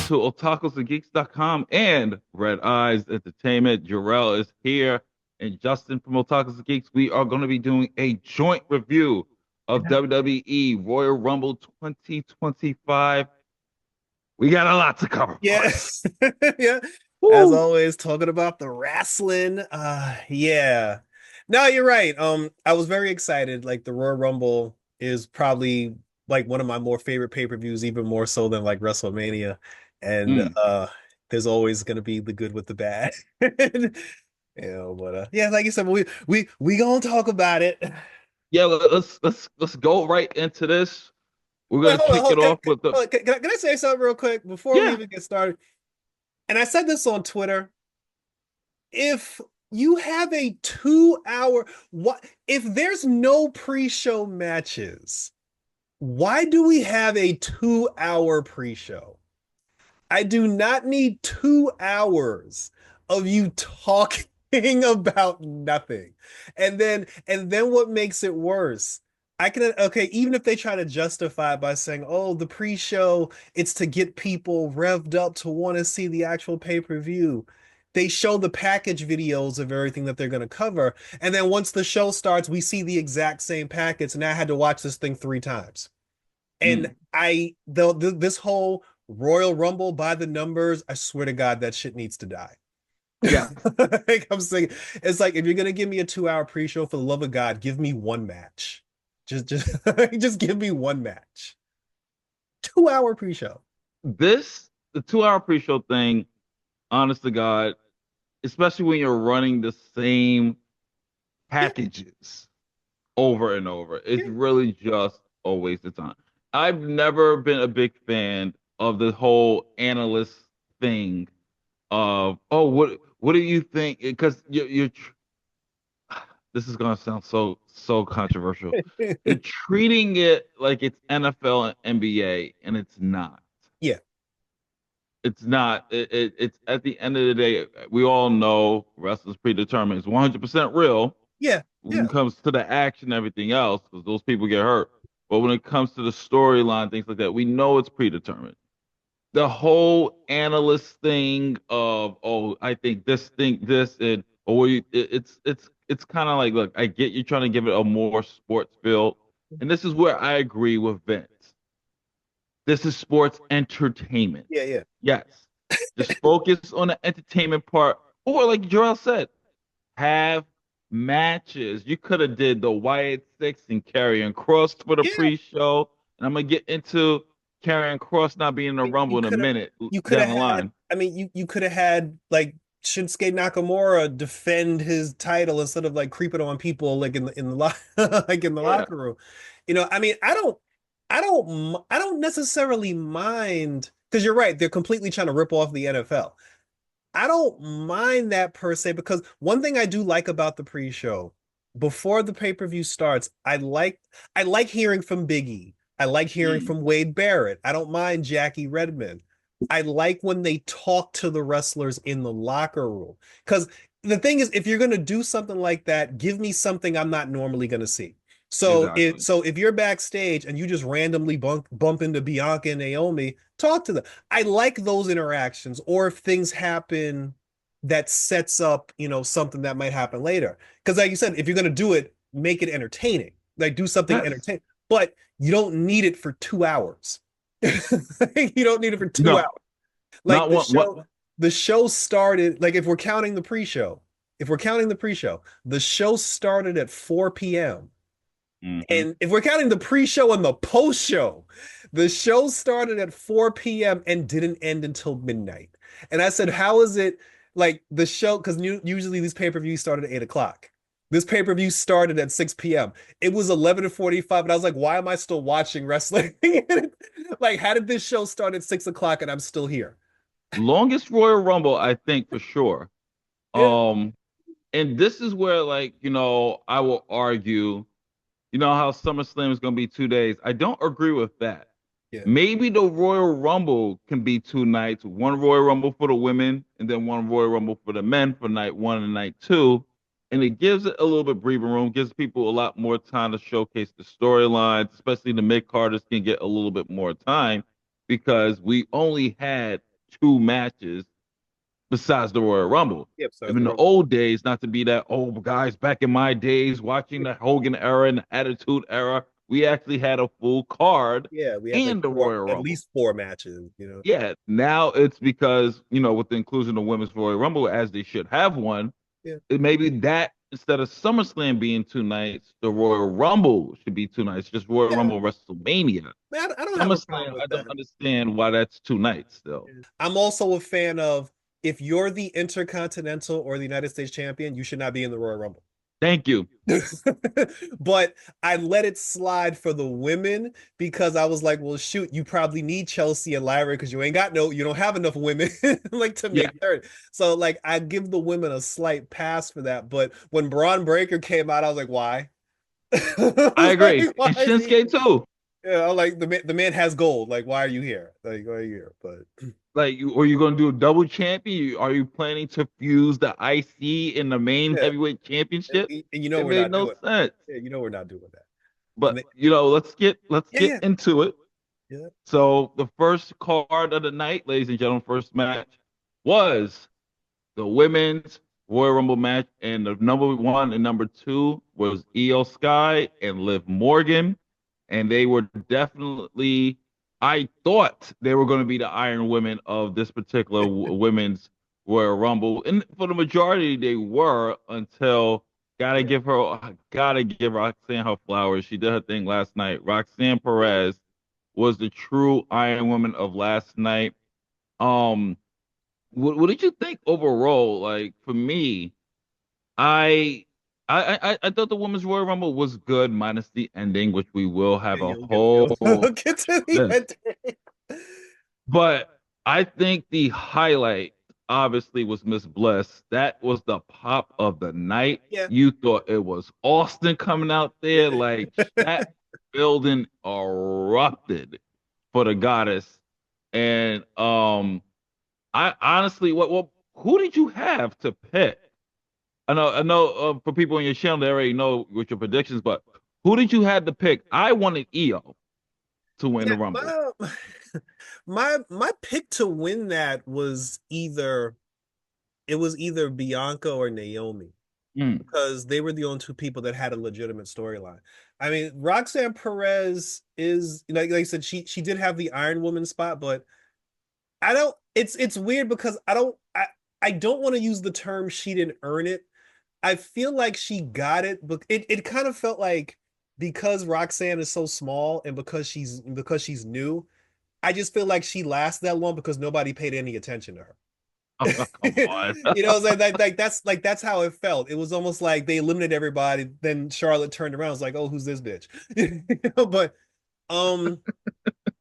to otakusandgeeks.com and Red Eyes Entertainment. Jarrell is here, and Justin from Otakus and Geeks. We are going to be doing a joint review of Yeah. WWE Royal Rumble 2025. We got a lot to cover, Yeah. boys. Yeah. As Woo! always, talking about the wrestling. Yeah. No, you're right. I was very excited. Like the Royal Rumble is probably like one of my more favorite pay-per-views, even more so than like WrestleMania. And Mm. there's always gonna be the good with the bad. But yeah, like you said, we gonna talk about it. Yeah, let's go right into this. We're Wait, gonna hold on, kick hold it on. off with the Can I say something real quick before we yeah. even get started? And I said this on Twitter. If you have a 2 hour, what if there's no pre-show matches? Why do we have a 2 hour pre-show? I do not need 2 hours of you talking about nothing. And then what makes it worse? I can okay, even if they try to justify it by saying, "Oh, the pre-show, it's to get people revved up to want to see the actual pay-per-view." They show the package videos of everything that they're going to cover, and then once the show starts, we see the exact same package, and I had to watch this thing 3 times. And Mm. this whole Royal Rumble by the numbers, I swear to God, that shit needs to die. Yes. Like I'm saying, it's like if you're gonna give me a 2 hour pre-show, for the love of God, give me one match. Just just give me one match. 2 hour pre-show. The 2 hour pre-show thing, honest to God, especially when you're running the same Yeah, packages over and over. It's yeah, really just a waste of time. I've never been a big fan of the whole analyst thing of, oh, what do you think? Because this is gonna sound so controversial. You're treating it like it's NFL and NBA, and it's not. yeah, It's not. It's at the end of the day, we all know wrestling's predetermined. It's 100% real yeah, when yeah, it comes to the action and everything else, because those people get hurt. But when it comes to the storyline, things like that, we know it's predetermined. The whole analyst thing of, oh, I think this, and it's kind of like, look, I get you trying to give it a more sports feel, and this is where I agree with Vince. This is sports entertainment. yeah, yeah. Yes. Just focus on the entertainment part. Or like Joel said, have matches. You could have did the Wyatt Six and Karrion Cross for the Yeah. pre-show. And I'm gonna get into Karrion Cross not being in a You Rumble in a could have minute you could down have the had line. I mean you could have had like Shinsuke Nakamura defend his title instead of like creeping on people like like in the Yeah. locker room. I mean, I don't necessarily mind because you're right, they're completely trying to rip off the NFL. I don't mind that per se because one thing I do like about the pre-show, before the pay-per-view starts, I like hearing from Biggie. I like hearing Mm. from Wade Barrett. I don't mind Jackie Redmond. I like when they talk to the wrestlers in the locker room. Because the thing is, if you're gonna do something like that, give me something I'm not normally gonna see. Exactly. So if you're backstage and you just randomly bump into Bianca and Naomi, talk to them. I like those interactions, or if things happen that sets up, something that might happen later. Because like you said, if you're gonna do it, make it entertaining. Like do something Yes. entertaining. But you don't need it for 2 hours. You don't need it for two hours. No, Like not one. the show started, like if we're counting the pre-show, the show started at 4 p.m. Hmm. And if we're counting the pre-show and the post-show, the show started at 4 p.m. and didn't end until midnight. And I said, how is it like the show? Because usually these pay-per-views start at 8 o'clock. This pay-per-view started at 6 p.m. It was 11:45, and I was like, why am I still watching wrestling? Like, how did this show start at 6 o'clock and I'm still here? Longest Royal Rumble, I think for sure. Yeah, Um, and this is where, like, I will argue, how SummerSlam is going to be 2 days. I don't agree with that. yeah, Maybe the Royal Rumble can be 2 nights, one Royal Rumble for the women, and then one Royal Rumble for the men for night one and night two. And it gives it a little bit breathing room, gives people a lot more time to showcase the storylines, especially the mid carders can get a little bit more time because we only had two matches besides the Royal Rumble. Yeah, besides In the the Rumble. old days, not to be that old guys back in my days watching the Hogan era and the Attitude era, we actually had a full card Yeah, we had like and the four, Royal at Rumble. least four matches, you know. Yeah, now it's because, with the inclusion of Women's Royal Rumble, as they should have one, Yeah. it maybe that instead of SummerSlam being 2 nights, the Royal Rumble should be 2 nights, just Royal Yeah, Rumble WrestleMania. man, I don't have a problem SummerSlam, with I don't that. understand why that's 2 nights still. I'm also a fan of if you're the Intercontinental or the United States champion, you should not be in the Royal Rumble. Thank you. But I let it slide for the women because I was like, well, shoot, you probably need Chelsea and Lyra because you don't have enough women like to Yeah, make third. So like I give the women a slight pass for that. But when Braun Breaker came out, I was like, why? I I was agree. like, why And is he? Shinsuke too. Yeah, I'm like the man has gold. Like, why are you here? Like, why are you here? But Like, are you going to do a double champion? Are you planning to fuse the IC in the main yeah, heavyweight championship? and you know It we're made not no doing. sense. Yeah, you know we're not doing that. And But they, let's yeah, get yeah, into it. yeah, So the first card of the night, ladies and gentlemen, first match was the women's Royal Rumble match, and the number one and number two was Io Sky and Liv Morgan, and they were definitely. I thought they were going to be the Iron Women of this particular women's Royal Rumble, and for the majority they were until yeah. gotta give Roxanne her flowers. She did her thing last night. Roxanne Perez was the true Iron Woman of last night. Um, what did you think overall? Like for me, I I thought the women's Royal Rumble was good, minus the ending, which we will have a You'll get you'll, whole you'll get to the this. end. But I think the highlight obviously was Miss Bliss. That was the pop of the night. Yeah, You thought it was Austin coming out there, like that building erupted for the goddess. And I honestly, what who did you have to pick? I know. For people on your channel, they already know what your predictions, but who did you have to pick? I wanted Io to win yeah. the Rumble. My pick to win that was either Bianca or Naomi Mm, because they were the only two people that had a legitimate storyline. I mean, Roxanne Perez is like I said, she did have the Iron Woman spot, but I don't. It's weird because I don't want to use the term she didn't earn it. I feel like she got it, but it kind of felt like because Roxanne is so small and because she's new, I just feel like she lasts that long because nobody paid any attention to her. come on. That's how it felt. It was almost like they eliminated everybody. Then Charlotte turned around, and was like, "Oh, who's this bitch?" Um,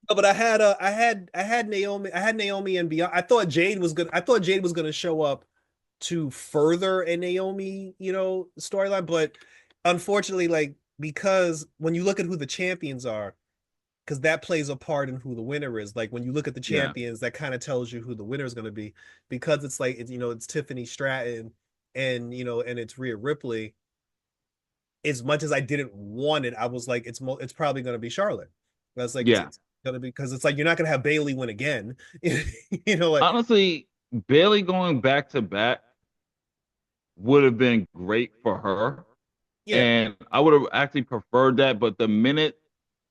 but I had Naomi and beyond. I thought Jade was gonna show up to further a Naomi, storyline. But unfortunately, like because when you look at who the champions are, because that plays a part in who the winner is. Like when you look at the Yeah, champions, that kind of tells you who the winner is going to be, because it's like it's Tiffany Stratton and it's Rhea Ripley. As much as I didn't want it, I was like, it's probably going to be Charlotte. That's like yeah. it's going to be because it's like you're not going to have Bailey win again, like Honestly, Bailey going back to back would have been great for her, yeah. and I would have actually preferred that. But the minute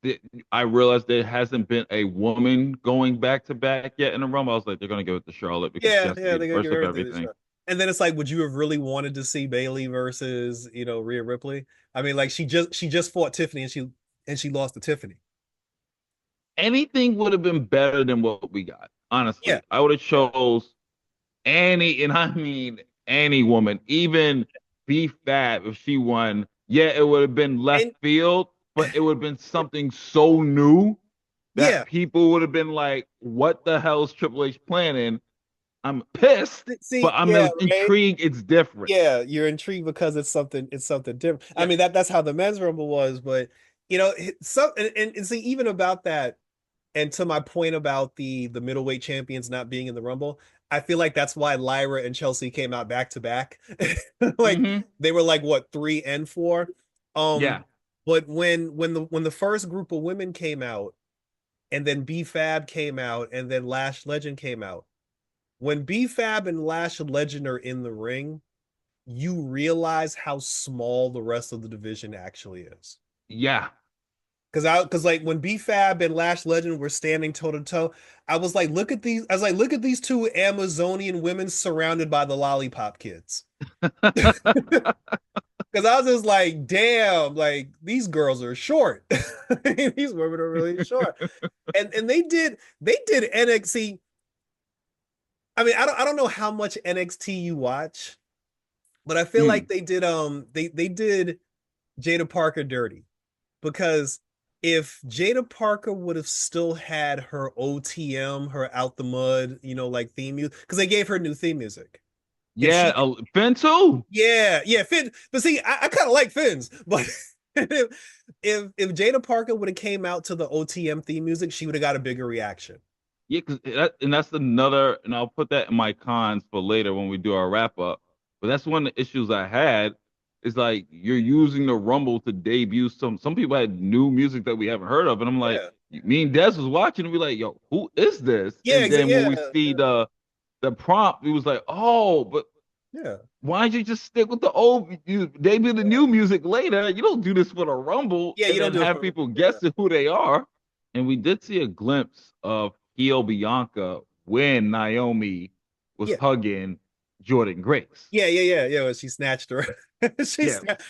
that I realized there hasn't been a woman going back to back yet in the Rumble, I was like, they're gonna give it to Charlotte because she Yeah, has to yeah, be the they're gonna first give of everything to everything. Charlotte. And then it's like, would you have really wanted to see Bailey versus, Rhea Ripley? I mean, like she just fought Tiffany and she lost to Tiffany. Anything would have been better than what we got. Yeah, Honestly, I would have yeah. chose any, and I mean any woman, even B Fab if she won. Yeah, it would have been left And field, but it would have been something so new that yeah, people would have been like, "What the hell is Triple H planning?" I'm pissed, but see, I'm yeah, right. intrigued. It's different. Yeah, you're intrigued because it's something different. I Yeah. mean, that's how the men's rumble was, but and see, even about that, and to my point about the middleweight champions not being in the rumble, I feel like that's why Lyra and Chelsea came out back to back. Like Hmm. they were like what, 3 and 4. Yeah. But when the first group of women came out, and then B Fab came out, and then Lash Legend came out, when B-Fab and Lash Legend are in the ring, you realize how small the rest of the division actually is. Yeah. Because like when B-Fab and Lash Legend were standing toe to toe, I was like, look at these two Amazonian women surrounded by the lollipop kids. Because I was just like, damn, like these girls are short. These women are really short. And they did NXT. I mean, I don't know how much NXT you watch, but I feel like Mm. they did Jada Parker dirty because if Jada Parker would have still had her OTM, her out the mud, like theme music, because they gave her new theme music. If Yeah, she, Finn too. yeah, Finn, but see, I kind of like Finn's, but if Jada Parker would have came out to the OTM theme music, she would have got a bigger reaction. Yeah, and that's another, and I'll put that in my cons for later when we do our wrap up. But that's one of the issues I had. Is like you're using the Rumble to debut some people had new music that we haven't heard of, and I'm like, Yeah, me and Des was watching, and we like, yo, who is this? yeah, And then when yeah, we see the prompt, we was like, oh, but yeah, why don't you just stick with the old? You debut the new music later. You don't do this for the Rumble yeah. and You don't then do it have for people yeah, guessing who they are. And we did see a glimpse of heel Bianca when Naomi was yeah, hugging Jordan Grace. yeah. When she snatched her, she Yeah, snatched,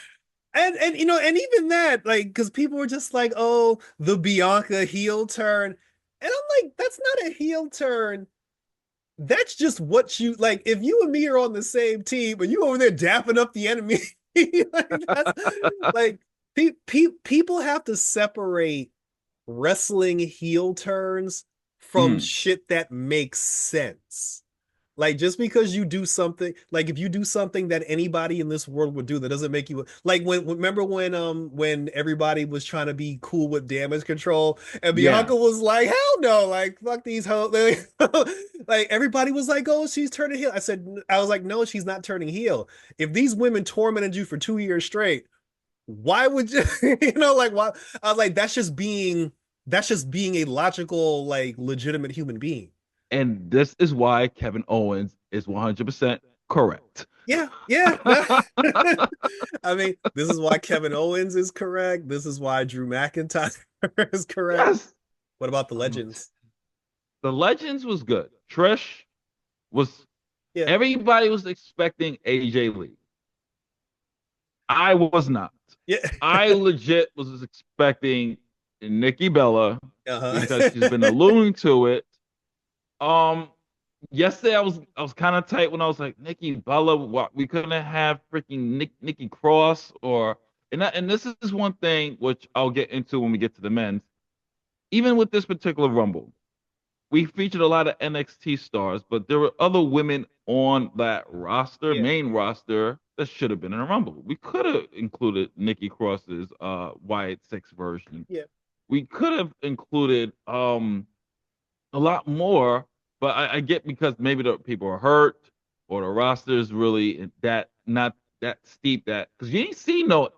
and and even that, like, because people were just like, oh, the Bianca heel turn, and I'm like, that's not a heel turn. That's just what you like. If you and me are on the same team, and you over there dapping up the enemy, like that's like people have to separate wrestling heel turns from mm, shit that makes sense. Like just because you do something, like if you do something that anybody in this world would do, that doesn't make you like remember when everybody was trying to be cool with damage control and yeah. Bianca was like, hell no, like fuck these hoes. Like everybody was like, oh, she's turning heel. I was like, no, she's not turning heel. If these women tormented you for 2 years straight, why would you like why I was like, that's just being a logical, like legitimate human being. And this is why Kevin Owens is 100% correct. Yeah. I mean, this is why Kevin Owens is correct. This is why Drew McIntyre is correct. Yes. What about the Um, legends? the Legends was good. Trish was Yeah. everybody was expecting AJ Lee. I was not. Yeah. I legit was expecting Nikki Bella because she's been Uh-huh. alluding to it. Um, Yesterday I was kind of tight when I was like Nikki Bella. What we couldn't have freaking Nikki Cross or and this is one thing which I'll get into when we get to the men's. Even with this particular Rumble, we featured a lot of NXT stars, but there were other women on that roster, Yeah. main roster, that should have been in a Rumble. We could have included Nikki Cross's Wyatt Six version. Yeah. We could have included a lot more, but I get because maybe the people are hurt or the roster is really that not that steep that because you ain't see no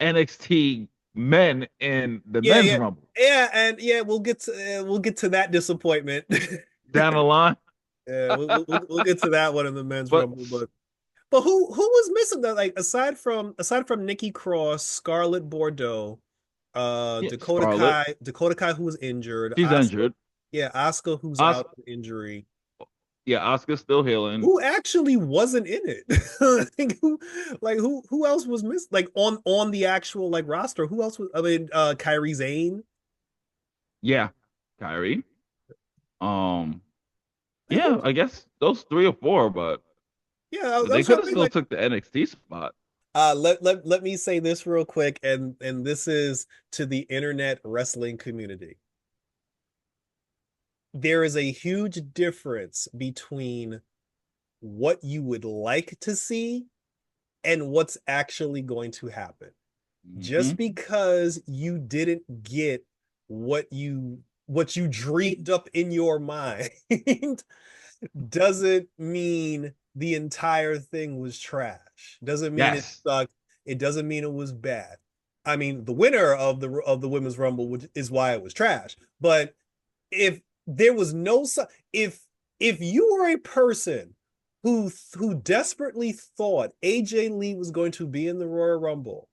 NXT men in the Yeah. men's Yeah. Rumble Yeah, and yeah, we'll get to that disappointment. down the line. Yeah, we'll get to that one in the men's But rumble, but who was missing though? Like aside from Nikki Cross, Scarlett Bordeaux, yeah, Dakota Scarlett, Kai, Dakota Kai who was injured, she's Oscar, injured. yeah, Oscar who's Os- out with injury, yeah, Oscar's still healing. who actually wasn't in it. Like who else was missed? Like on the actual like roster, who else was? I mean, Kyrie Zane. Yeah, Kyrie. Um, Like who? yeah, I guess those three or four, but Yeah, they that's could what I have think. still Like, took the NXT spot. let me say this real quick, and this is to the internet wrestling community. There is a huge difference between what you would like to see and what's actually going to happen. Just Hmm. because you didn't get what you dreamed up in your mind doesn't mean the entire thing was trash. Doesn't mean it Yes, sucked. It doesn't mean it was bad. I mean, the winner of the women's rumble is why it was trash. But if there was no if if you were a person who desperately thought AJ Lee was going to be in the Royal Rumble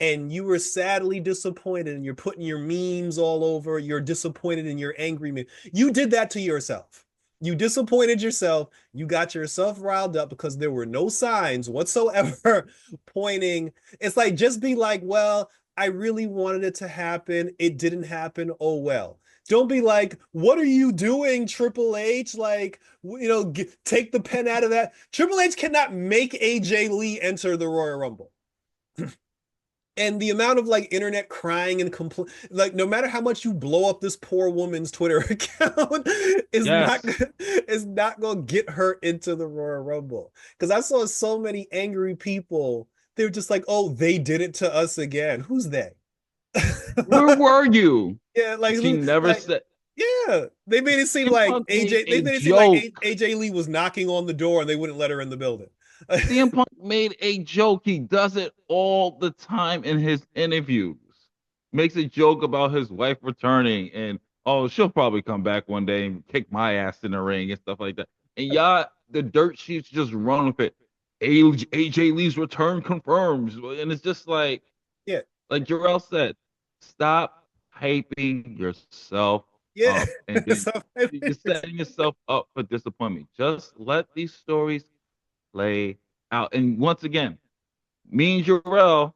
and you were sadly disappointed and you're putting your memes all over, you're disappointed and you're angry, you did that to yourself. You disappointed yourself. You got yourself riled up because there were no signs whatsoever pointing. It's like, just be like, well, I really wanted it to happen. It didn't happen. Oh, well. Don't be like, what are you doing, Triple H? Like, take the pen out of that. Triple H cannot make AJ Lee enter the Royal Rumble. And the amount of like internet crying and complaint, like no matter how much you blow up this poor woman's Twitter account, is not Yes. is not gonna get her into the Royal Rumble. Because I saw so many angry people. They were just like, "Oh, they did it to us again." Who's they? Where were you? Yeah, like She who? never Like said. yeah, they made it seem CM like Punk made AJ. They a made it seem like joke. AJ Lee was knocking on the door and they wouldn't let her in the building. CM Punk made a joke. He does it all the time in his interviews. Makes a joke about his wife returning and oh, she'll probably come back one day and kick my ass in the ring and stuff like that. And y'all, the dirt sheets just run with it. AJ Lee's return confirms, and it's just Yeah, like Jarrell said, stop hyping yourself yeah. up, and then So, you're setting yourself up for disappointment. Just let these stories play out. And once again, me and Jarrell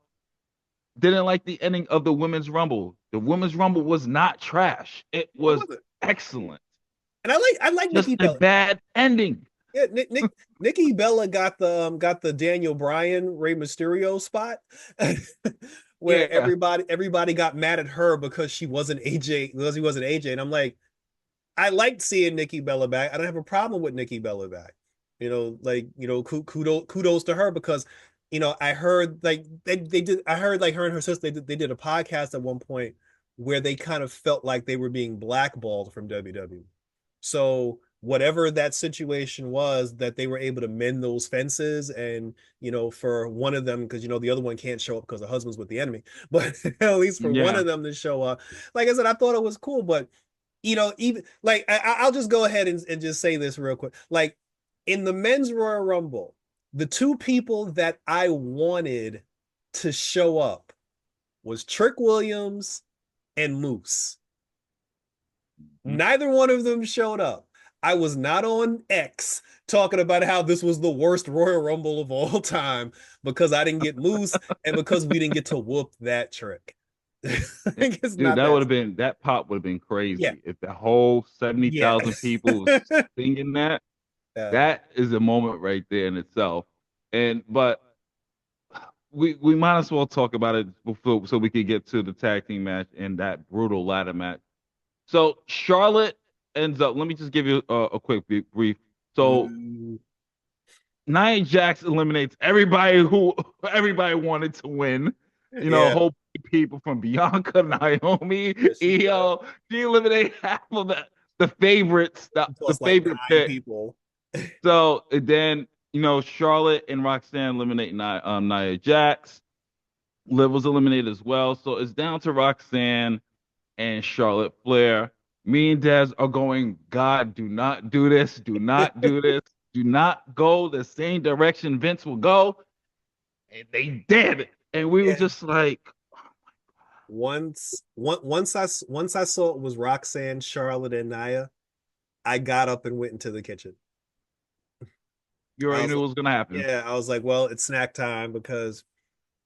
didn't like the ending of the Women's Rumble. The Women's Rumble was not trash. It it was wasn't. excellent. And I like Just Nikki a Bella. bad ending. Yeah, Nikki Bella got the Daniel Bryan Rey Mysterio spot, where Yeah. everybody got mad at her because she wasn't AJ, because he wasn't AJ, and I'm like, I liked seeing Nikki Bella back. I don't have a problem with Nikki Bella back. Kudos to her because I heard like they did. I heard like her and her sister they did a podcast at one point where they kind of felt like they were being blackballed from WWE. So whatever that situation was, that they were able to mend those fences, and for one of them, because the other one can't show up because the husband's with the enemy, but at least for one Yeah. of them to show up, like I said, I thought it was cool. But even like I'll just go ahead and just say this real quick. Like in the men's Royal Rumble, the two people that I wanted to show up was Trick Williams and Moose. Mhm. Neither one of them showed up. I was not on X talking about how this was the worst Royal Rumble of all time because I didn't get Moose and because we didn't get to whoop that trick. It's Dude, not that. that pop would have been Yeah. crazy if the whole Yeah. 70,000 people was singing that. Yeah. That is a moment right there in itself. And but we might as well talk about it before, so we could get to the tag team match and that brutal ladder match. So Charlotte ends up. Let me just give you a quick brief. So Ooh. Nia Jax eliminates everybody who everybody wanted to win. You know, Yeah. whole people from Bianca, Naomi, Yeah, she did. Io. She eliminated half of the favorites, the Plus like favorite nine pick. people. So then, Charlotte and Roxanne eliminate Nia Jax. Liv was eliminated as well. So it's down to Roxanne and Charlotte Flair. Me and Dez are going, God, do not do this. Do not do this. Do not go the same direction Vince will go. And they did. And we were Yeah. just like, Once I saw it was Roxanne, Charlotte, and Nia, I got up and went into the kitchen. you I already was knew like, what was going to happen. yeah, I was like, well, it's snack time because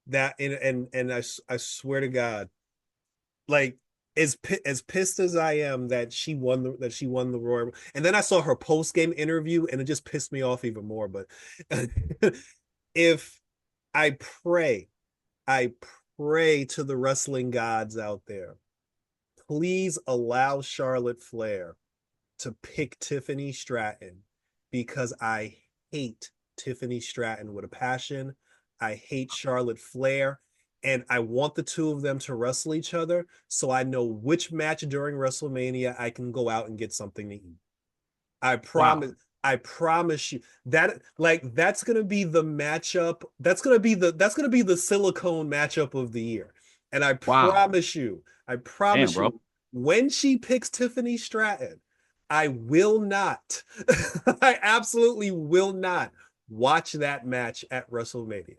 that and I swear to God, like as pissed as I am that she won the Royal, and then I saw her post game interview and it just pissed me off even more. But if I pray, I pray to the wrestling gods out there, please allow Charlotte Flair to pick Tiffany Stratton because I hate Tiffany Stratton with a passion. I hate Charlotte Flair. And I want the two of them to wrestle each other so I know which match during WrestleMania I can go out and get something to eat. I Wow. promise. I promise you that that's gonna be the matchup. That's gonna be the silicone matchup of the year. And Wow. I Damn, promise bro. you, when she picks Tiffany Stratton, I will not. I absolutely will not watch that match at WrestleMania.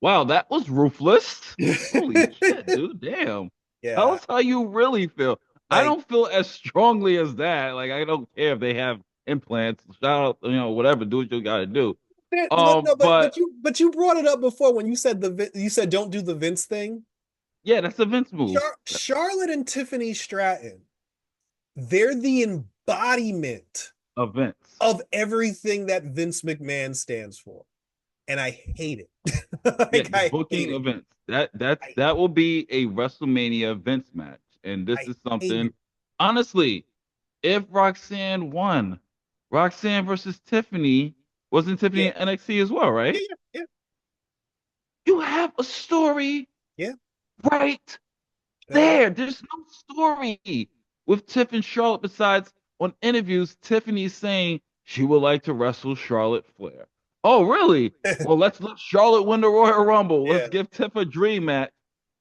Wow, that was ruthless. Holy shit, dude. Damn. Tell Yeah, us how you really feel. I like don't feel as strongly as that. Like I don't care if they have implants. Shout out, whatever. Do what you gotta do. no, But but you brought it up before when you said you said don't do the Vince thing. yeah, that's a Vince move. Charlotte and Tiffany Stratton, they're the embodiment A Vince. of everything that Vince McMahon stands for, and I hate it. Yeah, Like the I hate booking it. events. I That will be a WrestleMania Vince match. And this I is hate something, it. honestly, if Roxanne won, Roxanne versus Tiffany, wasn't Tiffany Yeah, in NXT as well, yeah, right? yeah, You have a story yeah, right yeah. there. There's no story with Tiff and Charlotte besides on interviews, Tiffany's saying she would like to wrestle Charlotte Flair. Oh, really? Well, let's let Charlotte win the Royal Rumble. Let's Yeah, give Tiff a dream match.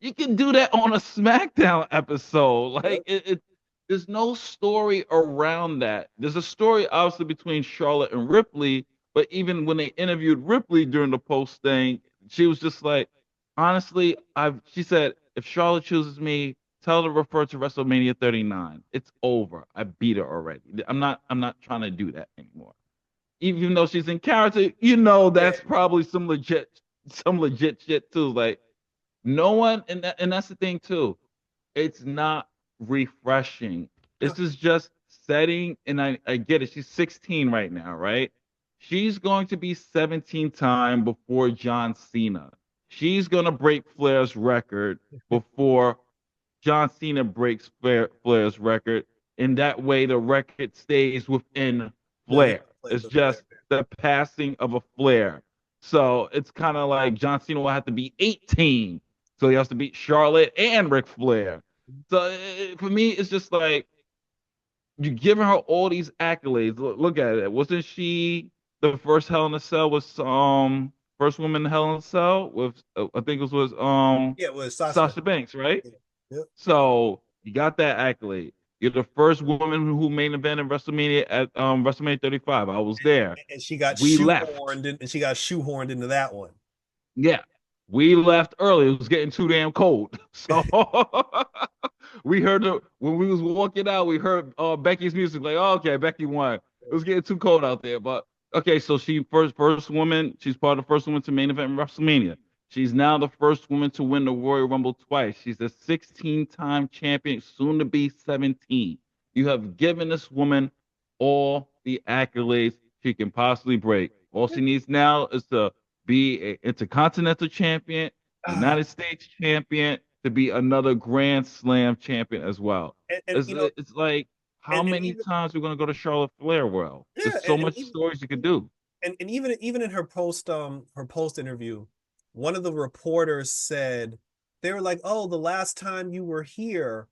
You can do that on a SmackDown episode. yeah, Like there's no story around that. There's a story obviously between Charlotte and Ripley, but even when they interviewed Ripley during the post thing, she was just like, honestly, she said, if Charlotte chooses me, tell her to refer to WrestleMania 39. It's over. I beat her already. I'm not trying to do that anymore. Even though she's in character, yeah. that's probably some legit shit too. Like no one, and that's the thing too. It's not refreshing. No, This is just setting, and I get it. She's 16 right now, right? She's going to be 17 time before John Cena. She's gonna break Flair's record before John Cena breaks Flair's record. In that way, the record stays within no, yeah, Flair. play It's the player. just the passing of a Flair. So it's kind of like John Cena will have to be 18. So he has to beat Charlotte and Ric Flair. So for me, it's just like you're giving her all these accolades. Look at it. Wasn't she the first Hell in a Cell? Was first woman in Hell in a Cell with I think it was Yeah, it was Sasha Banks. Sasha Banks, right? Yeah, yeah. So you got that accolade. You're the first woman who main evented WrestleMania at WrestleMania 35. I was there. And she got We left. shoehorned into that one. Yeah. We left early. It was getting too damn cold. So we heard when we was walking out, we heard Becky's music, like, oh, okay, Becky won. It was getting too cold out there. But okay, so she first woman, she's part of the first woman to main event in WrestleMania. She's now the first woman to win the Royal Rumble twice. She's a 16-time champion, soon to be 17. You have given this woman all the accolades she can possibly break. All she needs now is to be an intercontinental champion, Ah, United States champion, to be another Grand Slam champion as well. and It's like how and many even times we're gonna go to Charlotte Flair? Well, there's yeah, so much stories you could do. and even in her post interview, one of the reporters said they were like, "Oh, the last time you were here,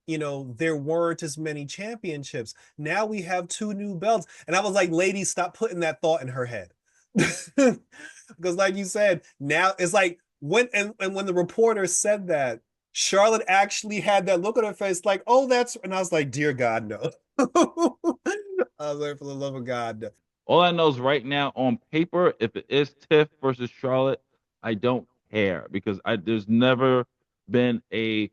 there weren't as many championships. Now we have two new belts." And I was like, "Lady, stop putting that thought in her head." Because like you said, now it's like and when the reporter said that, Charlotte actually had that look on her face, like, "Oh, that's," and I was like, "Dear God, no." I was like, "For the love of God, no." All I know is right now on paper, if it is Tiff versus Charlotte, I don't care because there's never been a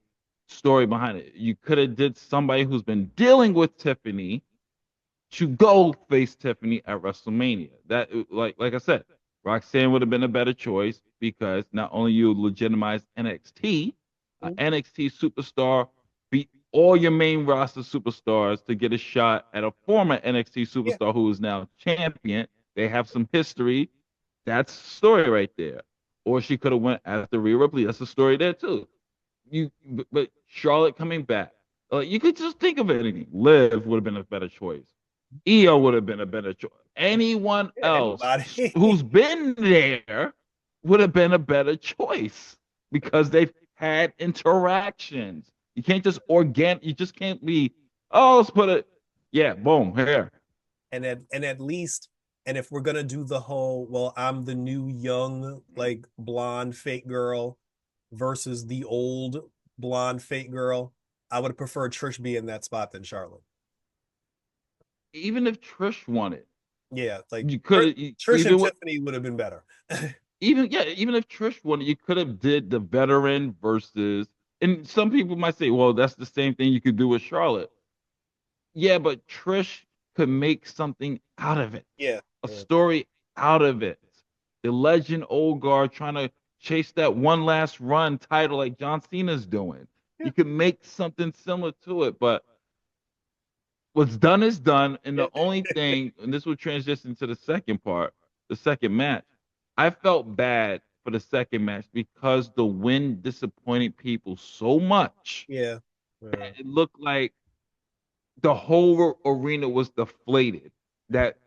story behind it. You could have did somebody who's been dealing with Tiffany to go face Tiffany at WrestleMania. That like I said, Roxanne would have been a better choice because not only you legitimize NXT, NXT superstar beat all your main roster superstars to get a shot at a former NXT Yeah, superstar who is now champion. They have some history. That's the story right there. Or she could have went after Rhea Ripley. That's the story there too. But Charlotte coming back. You could just think of anything. Liv would have been a better choice. Io would have been a better choice. Anyone yeah, else anybody. who's been there would have been a better choice because they've had interactions. You can't just you just can't be, oh, let's put it, yeah, boom, here. And at least, and if we're gonna do the whole, well, I'm the new young like blonde fake girl versus the old blonde fake girl, I would have preferred Trish be in that spot than Charlotte. Even if Trish won it, Yeah, like you could Trish and even with Tiffany would have been better. even if Trish won it, you could have did the veteran versus. And some people might say, well, that's the same thing you could do with Charlotte. Yeah, but Trish could make something out of it, Yeah, a yeah, story out of it. The legend old guard trying to chase that one last run title like John Cena's doing. yeah, You can make something similar to it, but what's done is done. And the yeah, only thing, and this will transition to the second part, the second match, I felt bad for the second match because the win disappointed people so much yeah, that it looked like the whole arena was deflated. That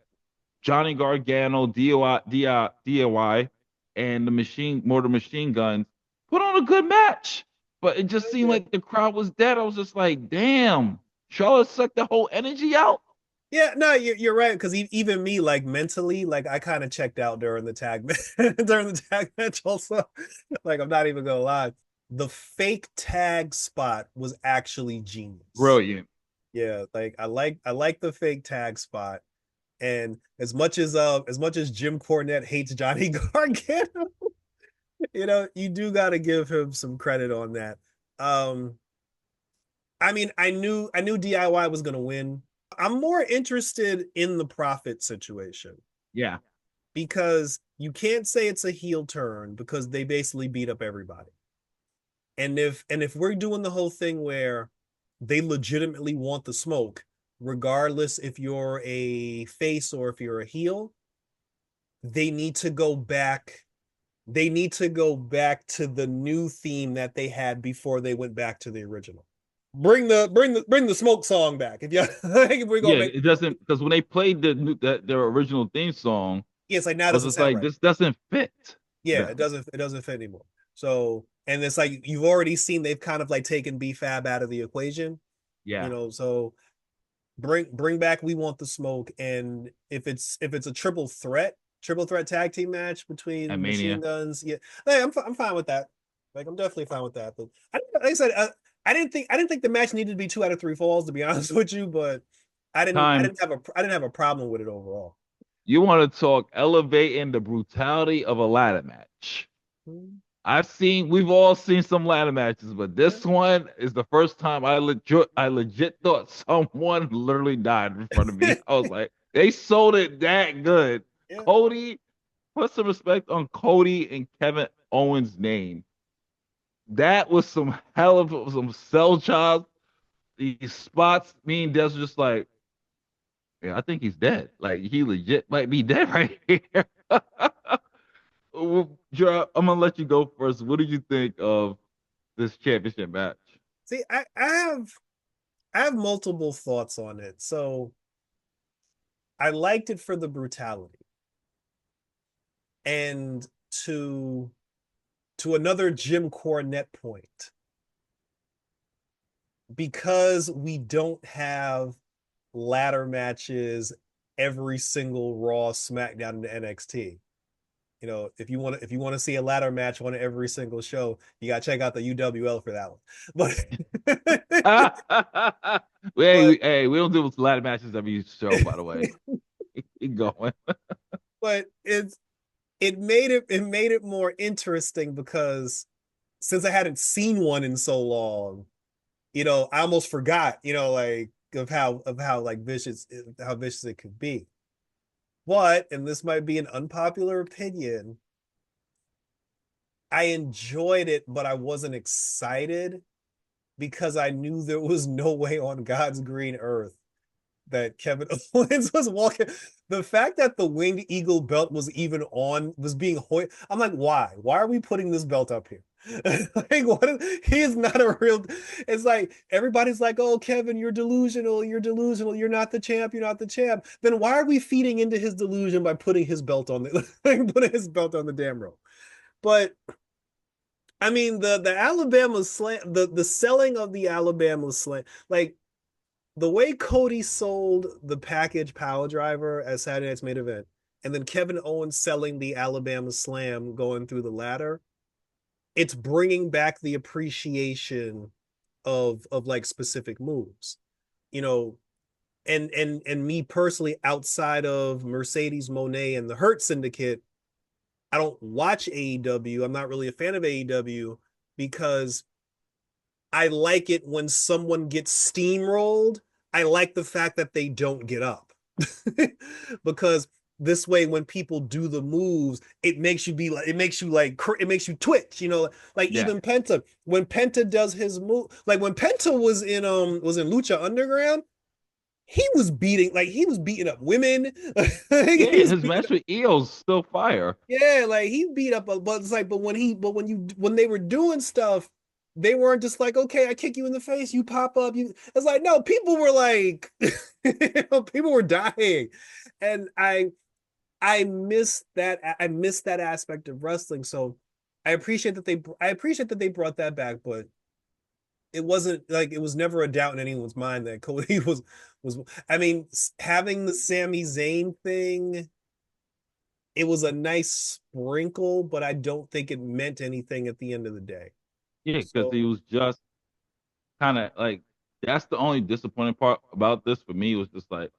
Johnny Gargano, DIY, and the Mortar Machine Guns put on a good match. But it just seemed yeah. like the crowd was dead. I was just like, damn, Charlotte sucked the whole energy out. Yeah, no, you're right. Because even me, like mentally, like I kind of checked out during the tag during the tag match. Also, like I'm not even gonna lie, the fake tag spot was actually genius. Brilliant. Yeah, like I like the fake tag spot. And as much as Jim Cornette hates Johnny Gargano, you do got to give him some credit on that. Um, I mean, I knew DIY was gonna win. I'm more interested in the Profit situation Yeah. because you can't say it's a heel turn because they basically beat up everybody. And if we're doing the whole thing where they legitimately want the smoke, regardless if you're a face or if you're a heel, they need to go back. They need to go back to the new theme that they had before they went back to the original. Bring the smoke song back. If you if we're gonna Yeah, make it doesn't because when they played their original theme song, it's like now it I was doesn't just sound like, right. this doesn't fit Yeah, it them. doesn't fit anymore. So and it's like you've already seen they've kind of like taken BFAB out of the equation, Yeah, so bring back We Want the Smoke. And if it's a triple threat tag team match at between Machine Mania. Guns, yeah, hey, I'm fine with that. Like I'm definitely fine with that. But like I said, I didn't think the match needed to be 2 out of 3 falls, to be honest with you. But I Time. didn't have a problem with it overall. You want to talk elevating the brutality of a ladder match? We've all seen some ladder matches, but Yeah, this one is the first time I legit thought someone literally died in front of me. I was like, they sold it that good. yeah, Cody, put some respect on Cody and Kevin Owens' name. That was some hell of some cell jobs. These spots, me and Des were just like, yeah, I think he's dead. Like he legit might be dead right here. Well, Gerard, I'm gonna let you go first. What did you think of this championship match? see, I have multiple thoughts on it. So I liked it for the brutality. And to another Jim Cornette point, because we don't have ladder matches every single Raw, SmackDown, and NXT. If you want to see a ladder match on every single show, you gotta check out the UWL for that one. But but We don't do ladder matches every show, by the way. Keep going. but it made it more interesting because since I hadn't seen one in so long, I almost forgot, like of how like vicious it could be. But, and this might be an unpopular opinion, I enjoyed it, but I wasn't excited because I knew there was no way on God's green earth that Kevin Owens was walking. The fact that the Winged Eagle belt was being hoisted. I'm like, why? Why are we putting this belt up here? Like, he is not a real. It's like everybody's like, oh, Kevin, you're delusional. You're delusional. You're not the champ. You're not the champ. Then why are we feeding into his delusion by putting his belt on putting his belt on the damn rope? But I mean, the Alabama slam, the selling of the Alabama slam, like the way Cody sold the package power driver as Saturday Night's main event, and then Kevin Owens selling the Alabama Slam going through the ladder, it's bringing back the appreciation of like specific moves, you know. And me personally, outside of Mercedes Monet and the Hurt Syndicate, I don't watch AEW. I'm not really a fan of AEW because I like it when someone gets steamrolled. I like the fact that they don't get up. Because this way when people do the moves, it makes you be like it makes you twitch, like Yeah. even Penta, when Penta does his move, like when Penta was in Lucha Underground, he was beating up women. Yeah, He was his beating match with Eo's still fire. Yeah, like he beat up, but it's like, but when they were doing stuff, they weren't just like, okay, I kick you in the face, you pop up, you. It's like, no, people were like, people were dying, and I miss that aspect of wrestling. So I appreciate that they brought that back, but it wasn't like it was never a doubt in anyone's mind that Cody was. I mean, having the Sami Zayn thing, it was a nice sprinkle, but I don't think it meant anything at the end of the day. Yeah, because he So was just kind of like that's the only disappointing part about this for me was just like,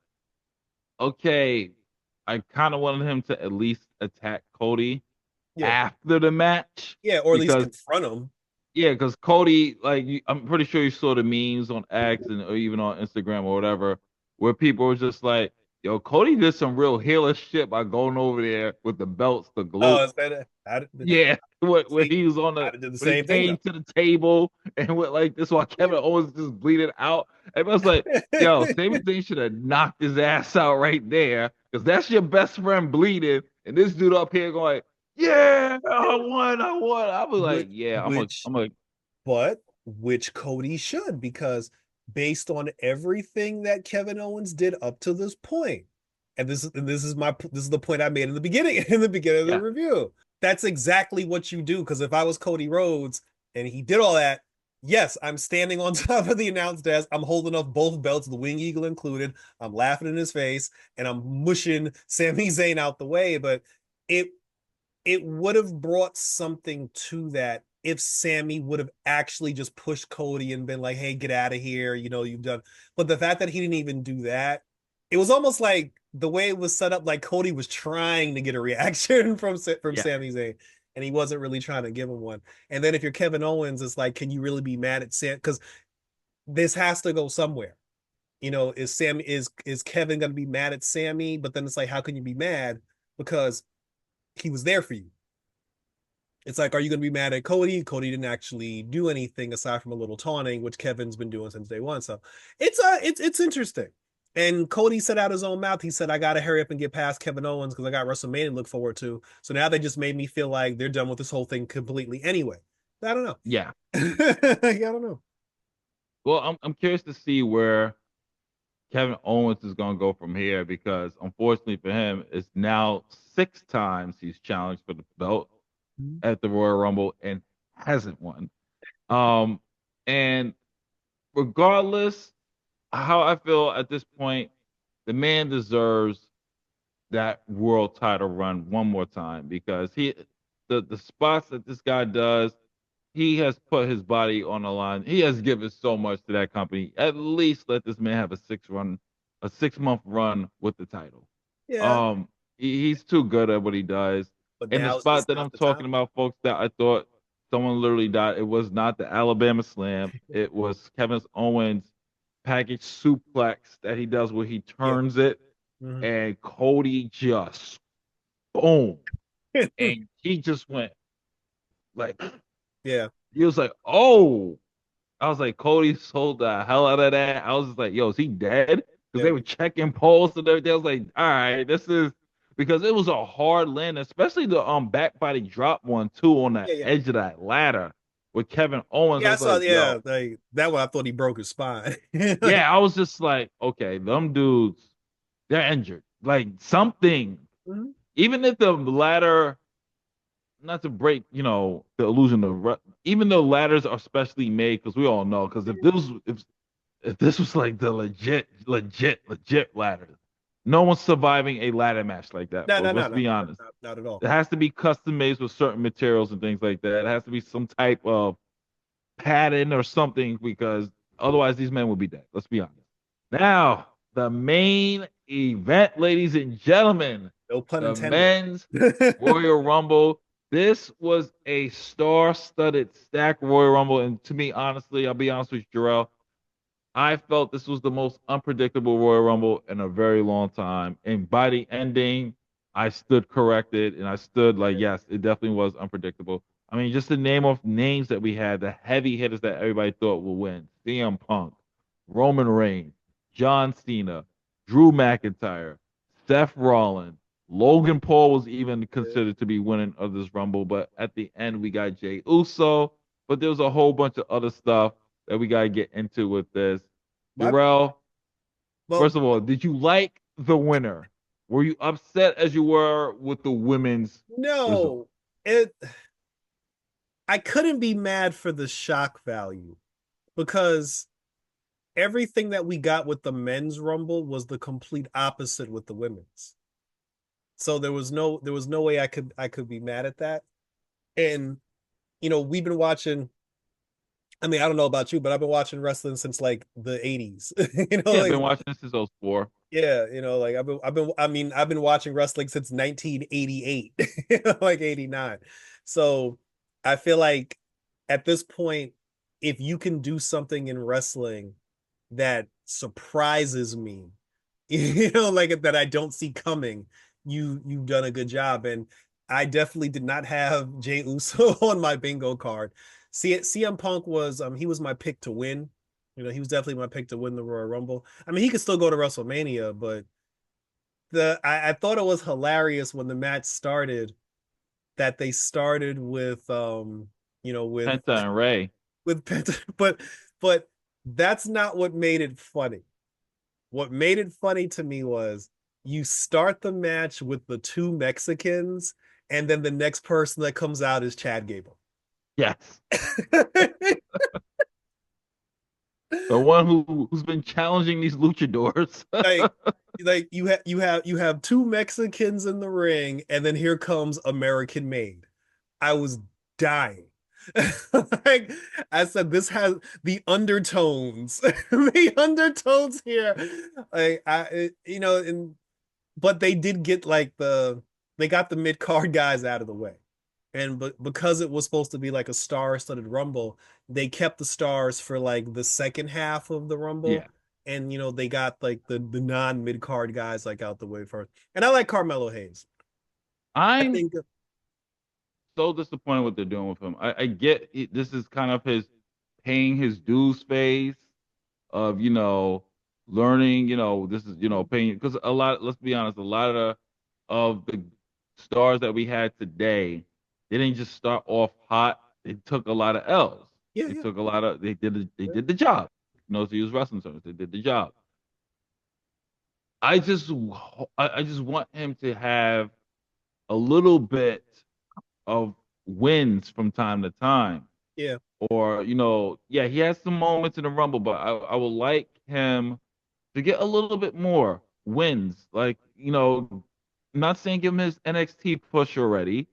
okay, I kind of wanted him to at least attack Cody yeah, after the match yeah, or at least because confront him. yeah, because Cody, like, I'm pretty sure you saw the memes on X and or even on Instagram or whatever, where people were just like, "Yo, Cody did some real healer shit by going over there with the belts, the Oh, gloat." is that Yeah, when see? he was on the I did the when he same thing came though. to the table and went like this while Kevin Owens just bleeded out. Everybody's like, "Yo, Sami Zayn should have knocked his ass out right there because that's your best friend bleeding, and this dude up here going." Yeah, I won. I won. I was like, which yeah, which I'm a, but which Cody should, because based on everything that Kevin Owens did up to this point, this is the point I made in the beginning in the beginning of the yeah, review. That's exactly what you do. Because if I was Cody Rhodes and he did all that, yes, I'm standing on top of the announce desk. I'm holding up both belts, the Wing Eagle included. I'm laughing in his face and I'm mushing Sami Zayn out the way. But it it would have brought something to that if Sammy would have actually just pushed Cody and been like, "Hey, get out of here," you've done. But the fact that he didn't even do that, it was almost like the way it was set up, like Cody was trying to get a reaction from yeah, Sami Zayn, and he wasn't really trying to give him one. And then if you're Kevin Owens, it's like, can you really be mad at Sam? Because this has to go somewhere. Is Kevin going to be mad at Sammy? But then it's like, how can you be mad because he was there for you? It's like, are you going to be mad at Cody? Cody didn't actually do anything aside from a little taunting, which Kevin's been doing since day one. So it's interesting. And Cody said out his own mouth, he said, "I got to hurry up and get past Kevin Owens because I got WrestleMania to look forward to." So now they just made me feel like they're done with this whole thing completely anyway. I don't know. yeah. I don't know. Well, I'm curious to see where Kevin Owens is going to go from here because unfortunately for him, it's now 6 times he's challenged for the belt at the Royal Rumble and hasn't won. Um, and regardless how I feel at this point, the man deserves that world title run one more time because the spots that this guy does, he has put his body on the line. He has given so much to that company. At least let this man have a 6 month run with the title. Yeah, Um, he's too good at what he does. but And the now is spot just that not I'm the talking time. about, folks, that I thought someone literally died. It was not the Alabama Slam. It was Kevin Owens package suplex that he does where he Yeah. turns it Mhm. and Cody just boom. And he just went like Yeah. he was like, oh. I was like, Cody sold the hell out of that. I was just like, yo, is he dead? Because Yeah. they were checking pulse and everything. I was like, all right, this is because it was a hard land, especially the back body drop one too on the Yeah. Yeah. edge of that ladder with Kevin Owens. I Yeah, I was saw. like, Yeah, yo, like that one. I thought he broke his spine. Like, yeah, I was just like, okay, them dudes, they're injured. Like something, mhm. even if the ladder, not to break, the illusion of even though ladders are specially made, because we all know, because if this was like the legit ladder, no one's surviving a ladder match like that, No, no, folks. no, Let's no, be honest. not at all. It has to be custom made with certain materials and things like that. It has to be some type of padding or something because otherwise these men would be dead. Let's be honest. Now, the main event, ladies and gentlemen, No pun the intended. men's Royal Rumble. This was a star-studded stack Royal Rumble, and to me, honestly, I'll be honest with you, Jarrell, I felt this was the most unpredictable Royal Rumble in a very long time. And by the ending, I stood corrected and I stood like, yes, it definitely was unpredictable. I mean, just to name off names that we had, the heavy hitters that everybody thought would win: CM Punk, Roman Reigns, John Cena, Drew McIntyre, Seth Rollins, Logan Paul was even considered to be winning of this Rumble, but at the end we got Jay Uso. But there was a whole bunch of other stuff that we gotta get into with this. My Darrell, well, first of all, did you like the winner? Were you upset as you were with the women's result? no, it. I couldn't be mad for the shock value because everything that we got with the men's rumble was the complete opposite with the women's. So there was no way I could be mad at that. And we've been watching. I mean, I don't know about you, but I've been watching wrestling since like the 80s. Yeah, I've Like been watching this since I was 4. yeah, like I've been watching wrestling since 1988, like 89. So I feel like at this point, if you can do something in wrestling that surprises me, like that I don't see coming, you've done a good job. And I definitely did not have Jay Uso on my bingo card. CM Punk was he was my pick to win. He was definitely my pick to win the Royal Rumble. I mean, he could still go to WrestleMania, but I thought it was hilarious when the match started that they started with with Penta and Ray. Penta, but that's not what made it funny. What made it funny to me was you start the match with the two Mexicans, and then the next person that comes out is Chad Gable. Yes. The one who's been challenging these luchadors. like you have two Mexicans in the ring, and then here comes American Made. I was dying. Like I said, this has the undertones, the undertones here. Like and but they did get they got the mid card guys out of the way, and but because it was supposed to be like a star-studded rumble, they kept the stars for like the second half of the rumble, Yeah. and they got like the non mid card guys like out the way first. And I like Carmelo Hayes. I I'm think so disappointed what they're doing with him. I get this is kind of his paying his dues phase of learning. This is paying because a lot. Let's be honest, a lot of the stars that we had today, they didn't just start off hot. They took a lot of L's. yeah, They yeah, took a lot of. They yeah, did the job. To use wrestling terms, they did the job. I just want him to have a little bit of wins from time to time. yeah, Or, yeah, he has some moments in the Rumble, but I would like him to get a little bit more wins. Like, I'm not saying give him his NXT push already,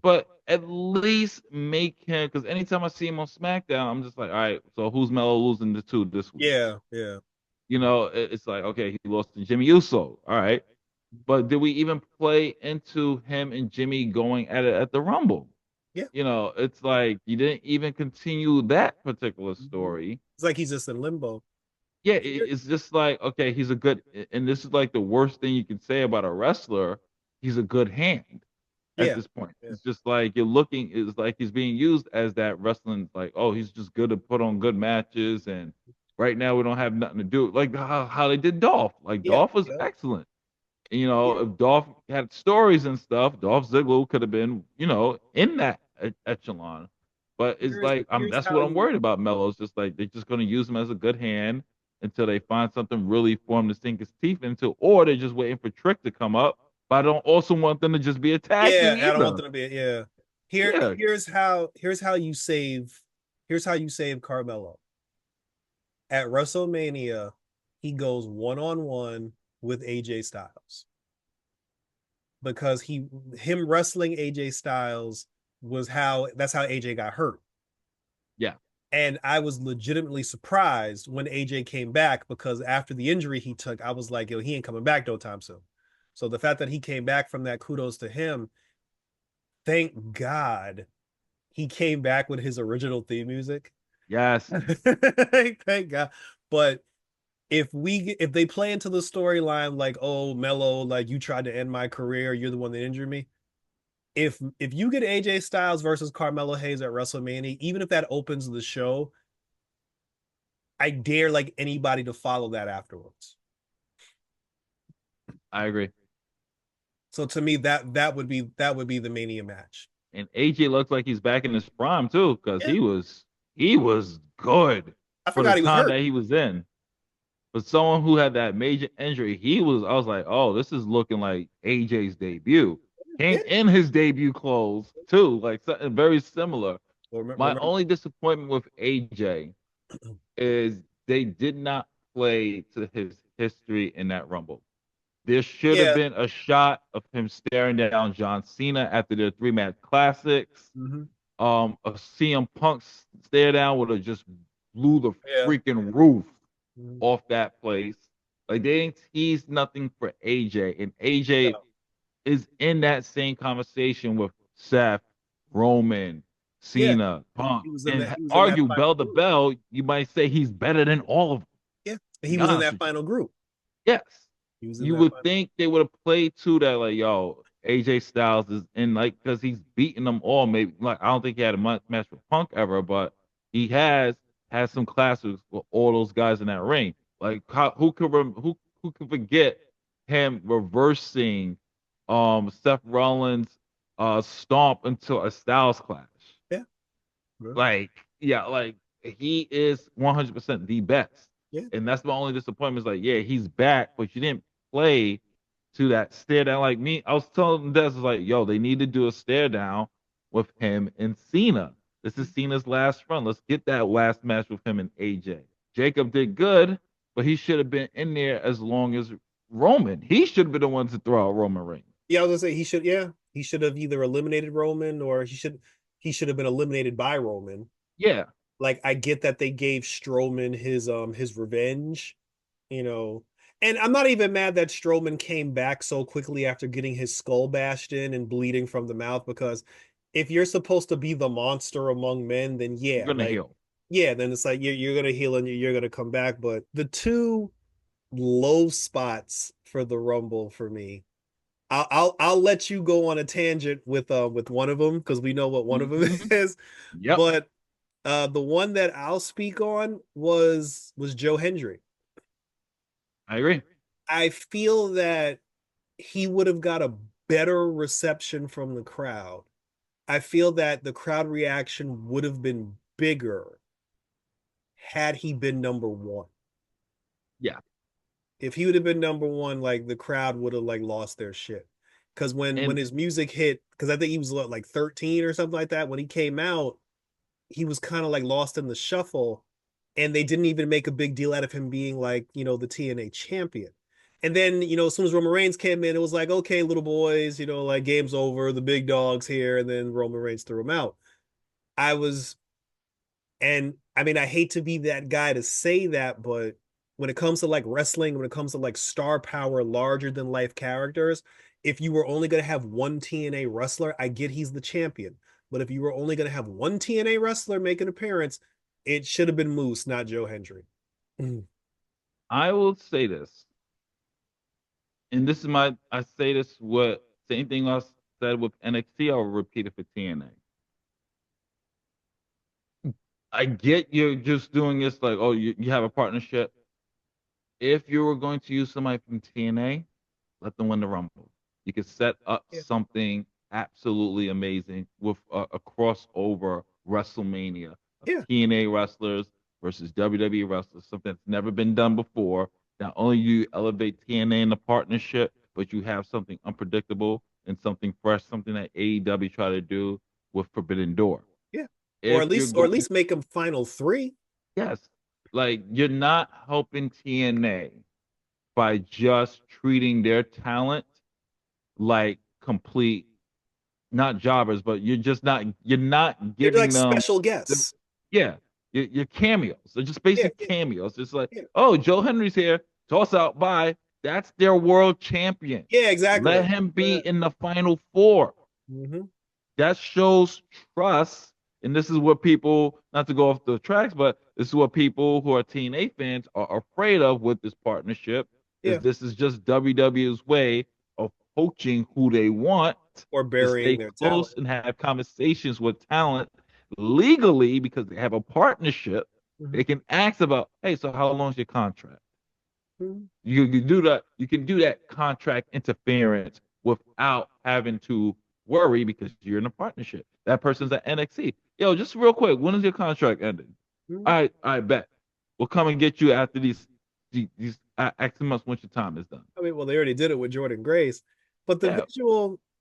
but at least make him, because anytime I see him on SmackDown, I'm just like, all right, so who's Melo losing to this week? yeah, yeah, It's like, okay, he lost to Jimmy Uso. All right. But did we even play into him and Jimmy going at it at the Rumble? yeah. It's like you didn't even continue that particular story. It's like he's just in limbo. Yeah, Here, it's just like, okay, he's a good, and this is like the worst thing you can say about a wrestler. He's a good hand at yeah, this point. yeah, It's just like you're looking, it's like he's being used as that wrestling, like, oh, he's just good to put on good matches. And right now we don't have nothing to do. Like how they did Dolph. Like yeah, Dolph was yeah, excellent. yeah. If Dolph had stories and stuff, Dolph Ziggler could have been, in that echelon. But it's Here's like here's that's how what I'm you worried about. Melo. It's just like they're just going to use him as a good hand until they find something really for him to sink his teeth into, or they're just waiting for Trick to come up. But I don't also want them to just be a tag yeah. team I don't want either. them to be yeah. Yeah, Here's how you save Carmelo. At WrestleMania, he goes one on one with AJ Styles because him wrestling AJ Styles that's how AJ got hurt. yeah, And I was legitimately surprised when AJ came back because after the injury he took, I was like, yo, he ain't coming back no time soon. So the fact that he came back from that, kudos to him. Thank God he came back with his original theme music. Yes, Thank God. But if they play into the storyline like, oh, Mello, like you tried to end my career, you're the one that injured me. If you get AJ Styles versus Carmelo Hayes at WrestleMania, even if that opens the show, I dare like anybody to follow that afterwards. I agree. So to me, that would be the Mania match. And AJ looks like he's back in his prime too, because Yeah, he was good I for the forgot he was time hurt. that he was in. But someone who had that major injury, I was like, oh, this is looking like AJ's debut. Yeah. Came in his debut clothes too, like something very similar. Well, remember, My remember, only disappointment with AJ is they did not play to his history in that Rumble. There should have yeah. been a shot of him staring down John Cena after their three-match classics. Hmm. A CM Punk stare down would have just blew the Yeah. freaking roof Mhm. off that place. Like they didn't tease nothing for AJ, and AJ No. is in that same conversation with Seth, Roman, Yeah. Cena, Punk, He was in that. and He was in that argue final bell to group. bell. You might say he's better than all of them. Yeah. To He be was in honest that with you, final group. yes, He was in you that would final. think they would have played to that, like, yo, AJ Styles is in, like, because he's beaten them all. Maybe, like, I don't think he had a match with Punk ever, but he has some classes with all those guys in that ring. Like, who could forget him reversing Seth Rollins stomp into a Styles clash? Yeah. Yeah. Like, yeah, like he is 100% the best. Yeah. And that's my only disappointment. Is like, yeah, he's back, but you didn't play to that stare down. Like me, I was telling Des, was like, yo, they need to do a stare down with him and Cena. This is Cena's last run. Let's get that last match with him and AJ. Jacob did good, but he should have been in there as long as Roman. He should have been the one to throw out Roman Reigns. Yeah, I was gonna say he should. Yeah, he should have either eliminated Roman or he should have been eliminated by Roman. Yeah, Like I get that they gave Strowman his revenge, you know. And I'm not even mad that Strowman came back so quickly after getting his skull bashed in and bleeding from the mouth because if you're supposed to be the monster among men, then you're yeah, gonna like heal. yeah, then it's like you're gonna heal and you're gonna come back. But the two low spots for the Rumble for me, I'll let you go on a tangent with one of them because we know what one of them Hmm. is. Yep, But the one that I'll speak on was Joe Hendry. I agree. I feel that he would have got a better reception from the crowd. I feel that the crowd reaction would have been bigger had he been number one. Yeah. If he would have been number one, like the crowd would have like lost their shit. Because when And his music hit, because I think he was like 13 or something like that when he came out, he was kind of like lost in the shuffle, and they didn't even make a big deal out of him being like the TNA champion. And then as soon as Roman Reigns came in, it was like, okay, little boys, like game's over, the big dogs here, and then Roman Reigns threw him out. I was, and I mean, I hate to be that guy to say that, but when it comes to like wrestling, when it comes to like star power, larger than life characters, if you were only going to have one TNA wrestler, I get he's the champion. But if you were only going to have one TNA wrestler make an appearance, it should have been Moose, not Joe Hendry. Mm. I will say this, and this is I say this what same thing I said with NXT. I'll repeat it for TNA. I get you're just doing this like, oh, you have a partnership. If you were going to use somebody from TNA, let them win the Rumble. You could set up Yeah. something absolutely amazing with a crossover WrestleMania of Yeah. TNA wrestlers versus WWE wrestlers, something that's never been done before. Not only do you elevate TNA in the partnership, but you have something unpredictable and something fresh, something that AEW try to do with Forbidden Door. Yeah. Or If at you're least or at going, least make him final three. yes, like you're not helping TNA by just treating their talent like complete, not jobbers, but you're not They're like giving them special the, guests. yeah, your cameos. They're just Yeah, basic yeah, cameos. It's like, yeah, oh, Joe Henry's here. Toss out. Bye. That's their world champion. yeah, Let exactly. him be in the final four. Hmm. That shows trust. And this is what people, not to go off the tracks, but this is what people who are TNA fans are afraid of with this partnership. Is Yeah, this is just WWE's way of poaching who they want or to burying stay their talent. close and have conversations with talent legally because they have a partnership. Hmm. They can ask about, hey, so how long is your contract? Hmm. You can do that. You can do that contract interference without having to worry because you're in a partnership. That person's at NXT. Yo, just real quick, when is your contract ending? Hmm. I bet. We'll come and get you after these X months once your time is done. I mean, well, they already did it with Jordan Grace, but Yeah.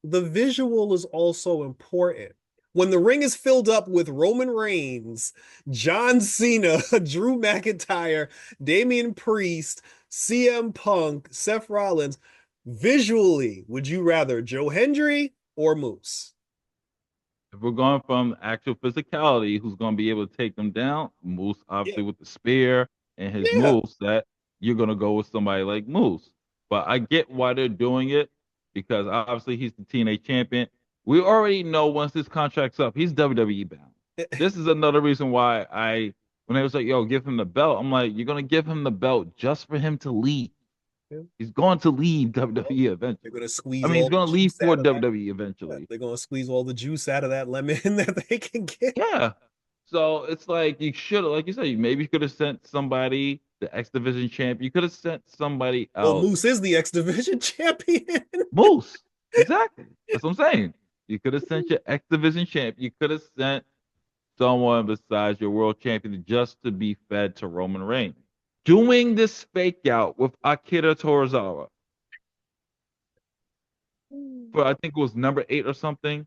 the visual is also important. When the ring is filled up with Roman Reigns, John Cena, Drew McIntyre, Damian Priest, CM Punk, Seth Rollins, visually, would you rather Joe Hendry or Moose? If we're going from actual physicality, who's going to be able to take them down? Moose, Yeah, obviously, with the spear and his yeah, move set, you're going to go with somebody like Moose. But I get why they're doing it because obviously he's the TNA champion. We already know once his contract's up, he's WWE bound. This is another reason why when they was like, yo, give him the belt, I'm like, you're going to give him the belt just for him to leave. yeah. He's going to leave Well, WWE they're eventually. gonna I squeeze mean, he's all the going to leave juice for out of that. WWE eventually. They're gonna squeeze all the juice out of that lemon that they can get. Yeah. So it's like you should have, like you said, you maybe could have sent somebody, the X Division champ. You could have sent somebody Well, else. Moose is the X Division champion. Moose. Exactly. That's what I'm saying. You could have sent your X Division champ. You could have sent someone besides your world champion just to be fed to Roman Reigns. Doing this fake out with Akira Tozawa for I think it was number 8 or something.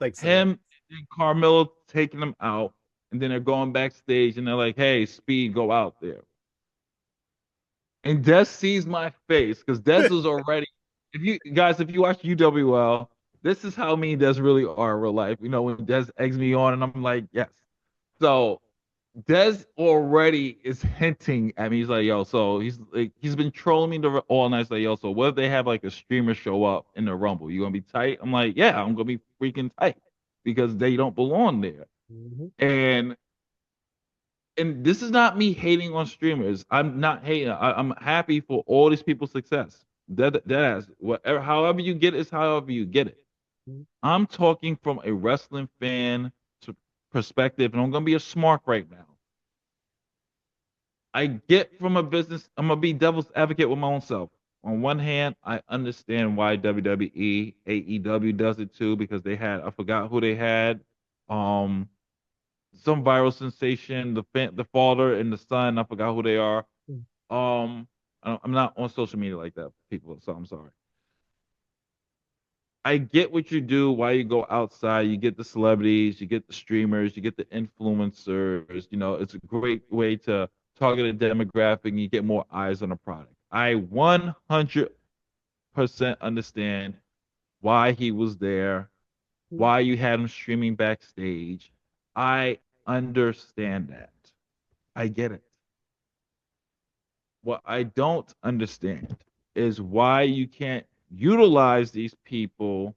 Like so, yeah. Him and Carmelo taking him out, and then they're going backstage and they're like, "Hey, Speed, go out there." And Des sees my face because Des was already. If you watch UWL, this is how me and Des really are in real life. You know, when Des eggs me on, and I'm like, yes. So Des already is hinting at me. He's like, yo, so he's been trolling me all night. He's like, yo, so what if they have like a streamer show up in the Rumble? You gonna be tight? I'm like, yeah, I'm gonna be freaking tight because they don't belong there. Mhm. And this is not me hating on streamers. I'm not hating. I'm happy for all these people's success. That's whatever. However you get it is however you get it. I'm talking from a wrestling fan perspective, and I'm gonna be a smart right now. I get from a business. I'm gonna be devil's advocate with my own self. On one hand, I understand why WWE, AEW does it too because they had I forgot who they had. Um, some viral sensation, the father and the son. I forgot who they are. Um, I'm not on social media like that, people. So I'm sorry. I get what you do, why you go outside. You get the celebrities, you get the streamers, you get the influencers. You know, it's a great way to target a demographic and you get more eyes on a product. I 100% understand why he was there, why you had him streaming backstage. I understand that. I get it. What I don't understand is why you can't utilize these people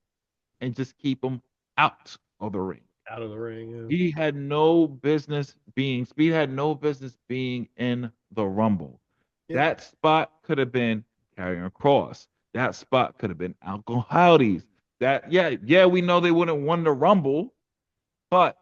and just keep them out of the ring. Out of the ring. Speed had no business being in the Rumble. Yeah, That spot could have been carrying Cross. That spot could have been Alco Howdy's. Yeah, we know they wouldn't won the Rumble, but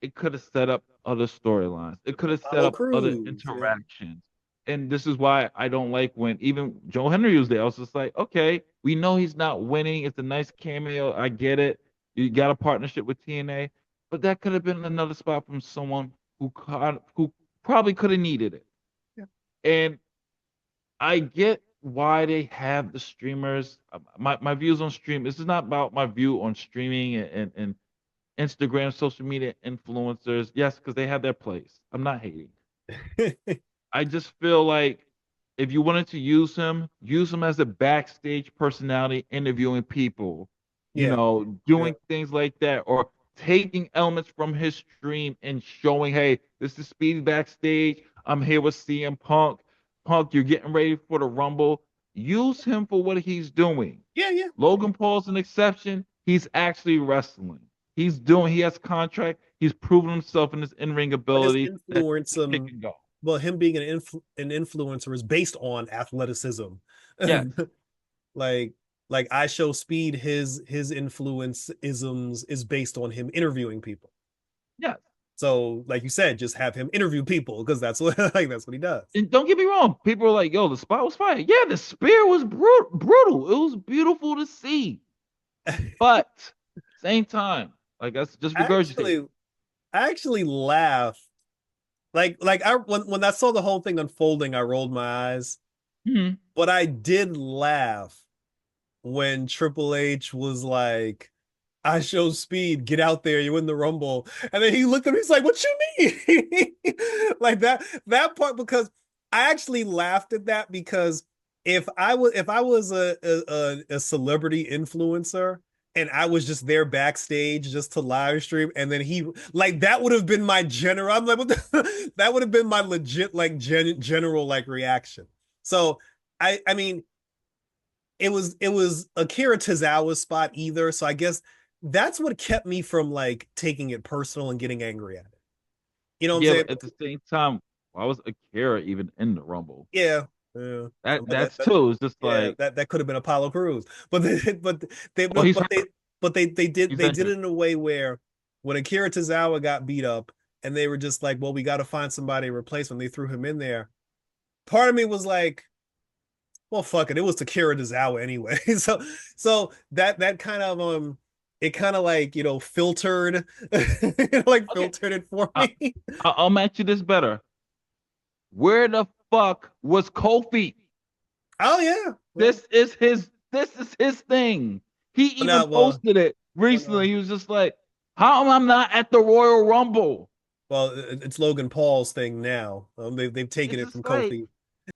it could have set up other storylines. It could have set Apollo up other Crews. Yeah. interactions. And this is why I don't like when even Joe Henry was there. I was just like, okay, we know he's not winning. It's a nice cameo. I get it. You got a partnership with TNA, but that could have been another spot from someone who probably could have needed it. Yeah. And I get why they have the streamers. My views on stream. This is not about my view on streaming and Instagram, social media influencers. Yes, because they have their place. I'm not hating. I just feel like if you wanted to use him as a backstage personality, interviewing people, Yeah. doing things like that, or taking elements from his stream and showing, hey, this is Speedy backstage. I'm here with CM Punk. Punk, you're getting ready for the Rumble. Use him for what he's doing. Yeah, yeah. Logan Paul's an exception. He's actually wrestling. He has contract. He's proven himself in his in-ring But his ability that influence, kick and go. well, him being an influencer is based on athleticism. Yes, like like I Show Speed, his influence isms is based on him interviewing people. yes. So, like you said, just have him interview people because that's what like that's what he does. And don't get me wrong, people are like, yo, the spot was fire. Yeah, the spear was brutal. It was beautiful to see. But same time, like that's just regurgitate. Actually, I actually laughed. Like I when I saw the whole thing unfolding, I rolled my eyes. Hmm. But I did laugh when Triple H was like, I Show Speed, get out there, you win the Rumble. And then he looked at me, he's like, what you mean? Like that part, because I actually laughed at that because if I was a celebrity influencer and I was just there backstage just to live stream, and then he like that would have been my general. I'm like, what that would have been my legit like general like reaction. So I mean it was Akira Tozawa's spot either. So I guess that's what kept me from like taking it personal and getting angry at it. You know what I'm Yeah, saying? but at the same time, why was Akira even in the Rumble? Yeah. Yeah. That's too. It's just Yeah, like, that could have been Apollo Crews. But they well, no, he's hurt. but He's they did injured. it in a way where when Akira Tozawa got beat up and they were just like, well, we got to find somebody to replace him. They threw him in there. Part of me was like, well, fuck it. It was Takira Tozawa anyway. So that kind of it kind of like filtered like Okay, filtered it for I, me. I'll match you this better. Where the fuck was Kofi? Oh yeah. Well, This is his thing. He even not well. posted it Well, no. recently. He was just like, how am I not at the Royal Rumble? Well, it's Logan Paul's thing now. They've taken It's it from just like Kofi,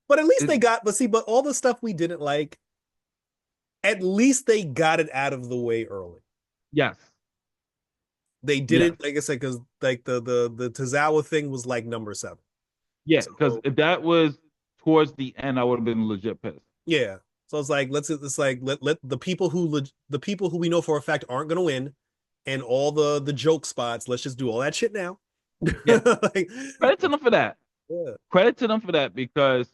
but at least it, they got. But see, but all the stuff we didn't like, at least they got it out of the way early. yes, They did yes, it, like I said, because like the Tozawa thing was like number seven. yeah. Because So if that was towards the end, I would have been legit pissed. yeah, so it's like it's like let the people who we know for a fact aren't going to win, and all the joke spots. Let's just do all that shit now. Yeah, Like, credit to them for that. yeah, Credit to them for that because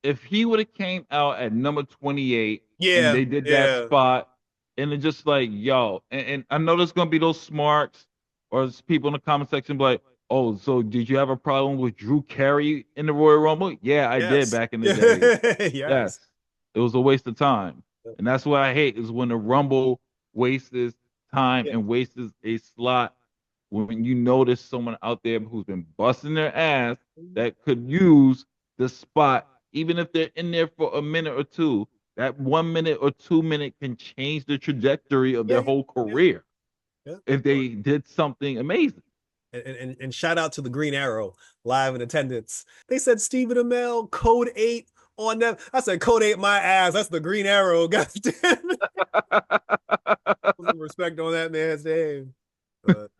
if he would have came out at number 28 and yeah, they did that yeah, spot and it's just like yo and I know there's gonna be those smarts or people in the comment section be like, oh, so did you have a problem with Drew Carey in the Royal Rumble? Yeah, I did yes, back in the day. yes. Yes, it was a waste of time. And that's what I hate is when the Rumble wastes time Yeah. and wastes a slot when you know there's someone out there who's been busting their ass that could use the spot, even if they're in there for a minute or two. That 1 minute or 2 minute can change the trajectory of Yeah, their yeah, whole yeah, career yeah. if they did something amazing. And shout out to the Green Arrow live in attendance. They said Stephen Amell, Code 8 on them. I said Code 8 my ass. That's the Green Arrow. God damn it. Put some respect on that man's name. But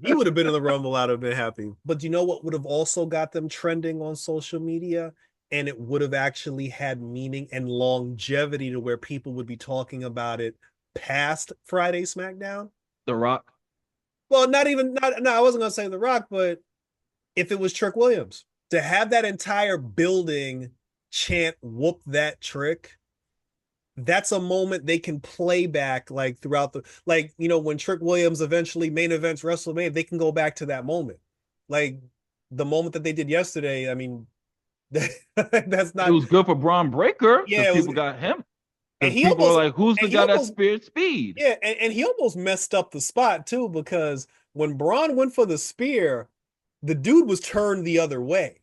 he would have been in the Rumble, I'd have been happy. But you know what would have also got them trending on social media? And it would have actually had meaning and longevity to where people would be talking about it past Friday SmackDown. The Rock. Well, not even not no, I wasn't gonna say The Rock, but if it was Trick Williams, to have that entire building chant whoop that trick, that's a moment they can play back like throughout the like, when Trick Williams eventually main events WrestleMania, they can go back to that moment. Like the moment that they did yesterday, I mean, that's It not was good for Braun Breaker because yeah, it was people got him. and Because he people are almost like, who's the and he guy that almost speared speed? yeah, and he almost messed up the spot too, because when Braun went for the spear, the dude was turned the other way.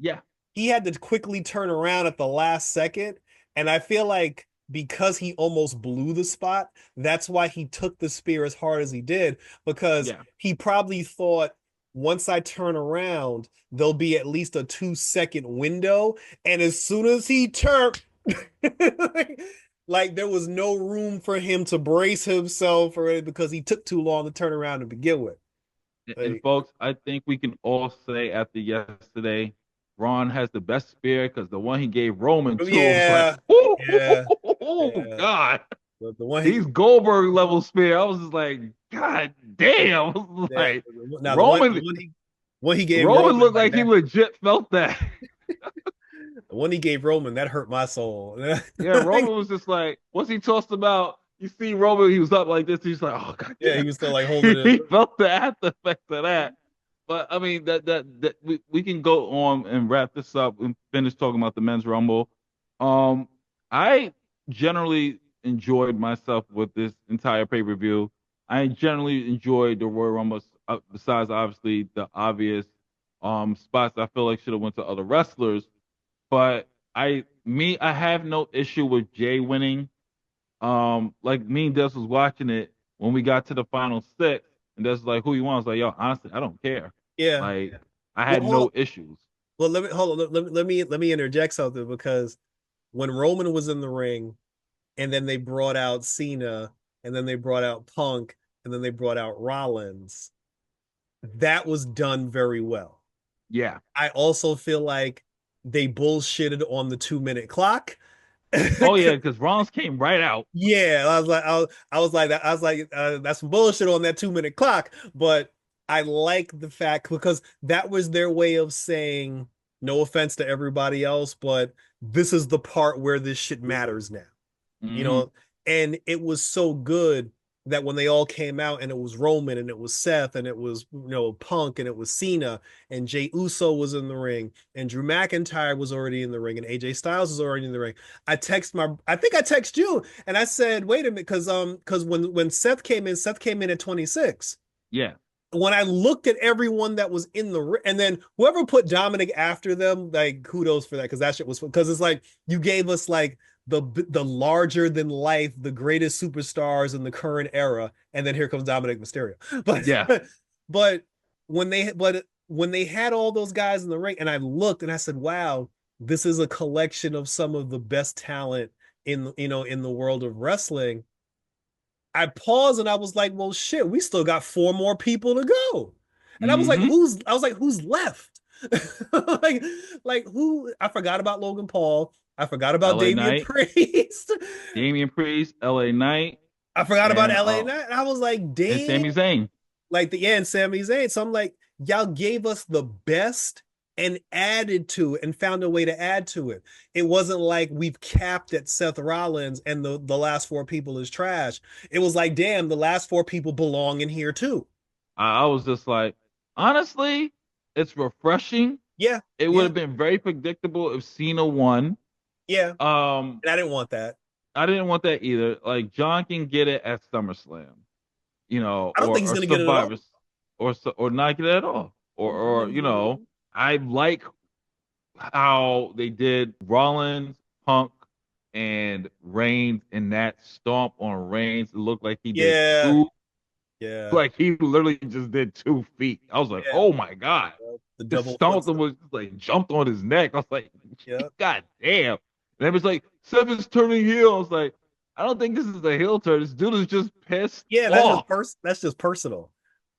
Yeah. He had to quickly turn around at the last second. And I feel like because he almost blew the spot, that's why he took the spear as hard as he did, because Yeah. he probably thought once I turn around, there'll be at least a 2-second window. And as soon as he turned, like, like there was no room for him to brace himself or because he took too long to turn around to begin with. And Like, folks, I think we can all say after yesterday, Ron has the best spear because the one he gave Roman too was like, yeah, yeah, oh yeah. God, The one he he's Goldberg level spear. I was just like, God damn. I was yeah, like, now Roman, the one he gave Roman Roman looked like like he that. legit felt that. The one he gave Roman that hurt my soul. Yeah, Roman was just like, once he tossed him out, you see Roman, he was up like this. He's like, oh God Yeah, he damn. was still like holding it. He felt the after effects of that. But I mean that we can go on and wrap this up and finish talking about the men's rumble. I generally enjoyed myself with this entire pay-per-view. I generally enjoyed the Royal Rumble, besides obviously the obvious spots I feel like should have went to other wrestlers. But I have no issue with Jay winning. Like me and Des was watching it when we got to the final six, and Des was like, "Who you want?" I was like, "Yo, honestly, I don't care." Yeah. Like, I Well, had hold on. no issues. Well, let me hold on. Let me interject something because when Roman was in the ring, and then they brought out Cena, and then they brought out Punk, and then they brought out Rollins. That was done very well. Yeah. I also feel like they bullshitted on the 2 minute clock. Oh yeah, because Rollins came right out. Yeah, I was like, that's some bullshit on that 2 minute clock. But I like the fact because that was their way of saying, no offense to everybody else, but this is the part where this shit matters now. You Hmm. know, and it was so good that when they all came out and it was Roman and it was Seth and it was Punk and it was Cena and Jey Uso was in the ring and Drew McIntyre was already in the ring and AJ Styles was already in the ring. I think I text you and I said, wait a minute, because when Seth came in at 26. Yeah. When I looked at everyone that was in the and then whoever put Dominic after them, like kudos for that because that shit was because it's like you gave us like the larger than life, the greatest superstars in the current era, and then here comes Dominic Mysterio. Yeah. But when they had all those guys in the ring, and I looked and I said, wow, this is a collection of some of the best talent in the world of wrestling. I paused and I was like, well, shit, we still got four more people to go. And Hmm. I was like, who's left? like, like who? I forgot about Logan Paul. I forgot about L.A. Damian Knight, Priest. Damian Priest, L.A. Knight, I forgot about and LA Knight. And I was like, damn, Sami Zayn. like the yeah, and Sami Zayn. So I'm like, y'all gave us the best and added to it and found a way to add to it. It wasn't like we've capped at Seth Rollins and the last four people is trash. It was like, damn, the last four people belong in here too. I was just like, honestly, it's refreshing. Yeah, It would yeah, have been very predictable if Cena won. yeah. Um, And I didn't want that. I didn't want that either. Like John can get it at SummerSlam, I don't think he's or gonna get it at all. Survivors, or not get it at all, or I like how they did Rollins, Punk, and Reigns in that stomp on Reigns. It looked like he did Yeah, two, yeah, like he literally just did 2 feet. I was like, yeah. oh my god, The just double foot stomped him stuff. was just like jumped on his neck. I was like, Yeah, god damn. And it was like Seth is turning heel. I was like, I don't think this is a heel turn. This dude is just pissed yeah. off. That's just personal.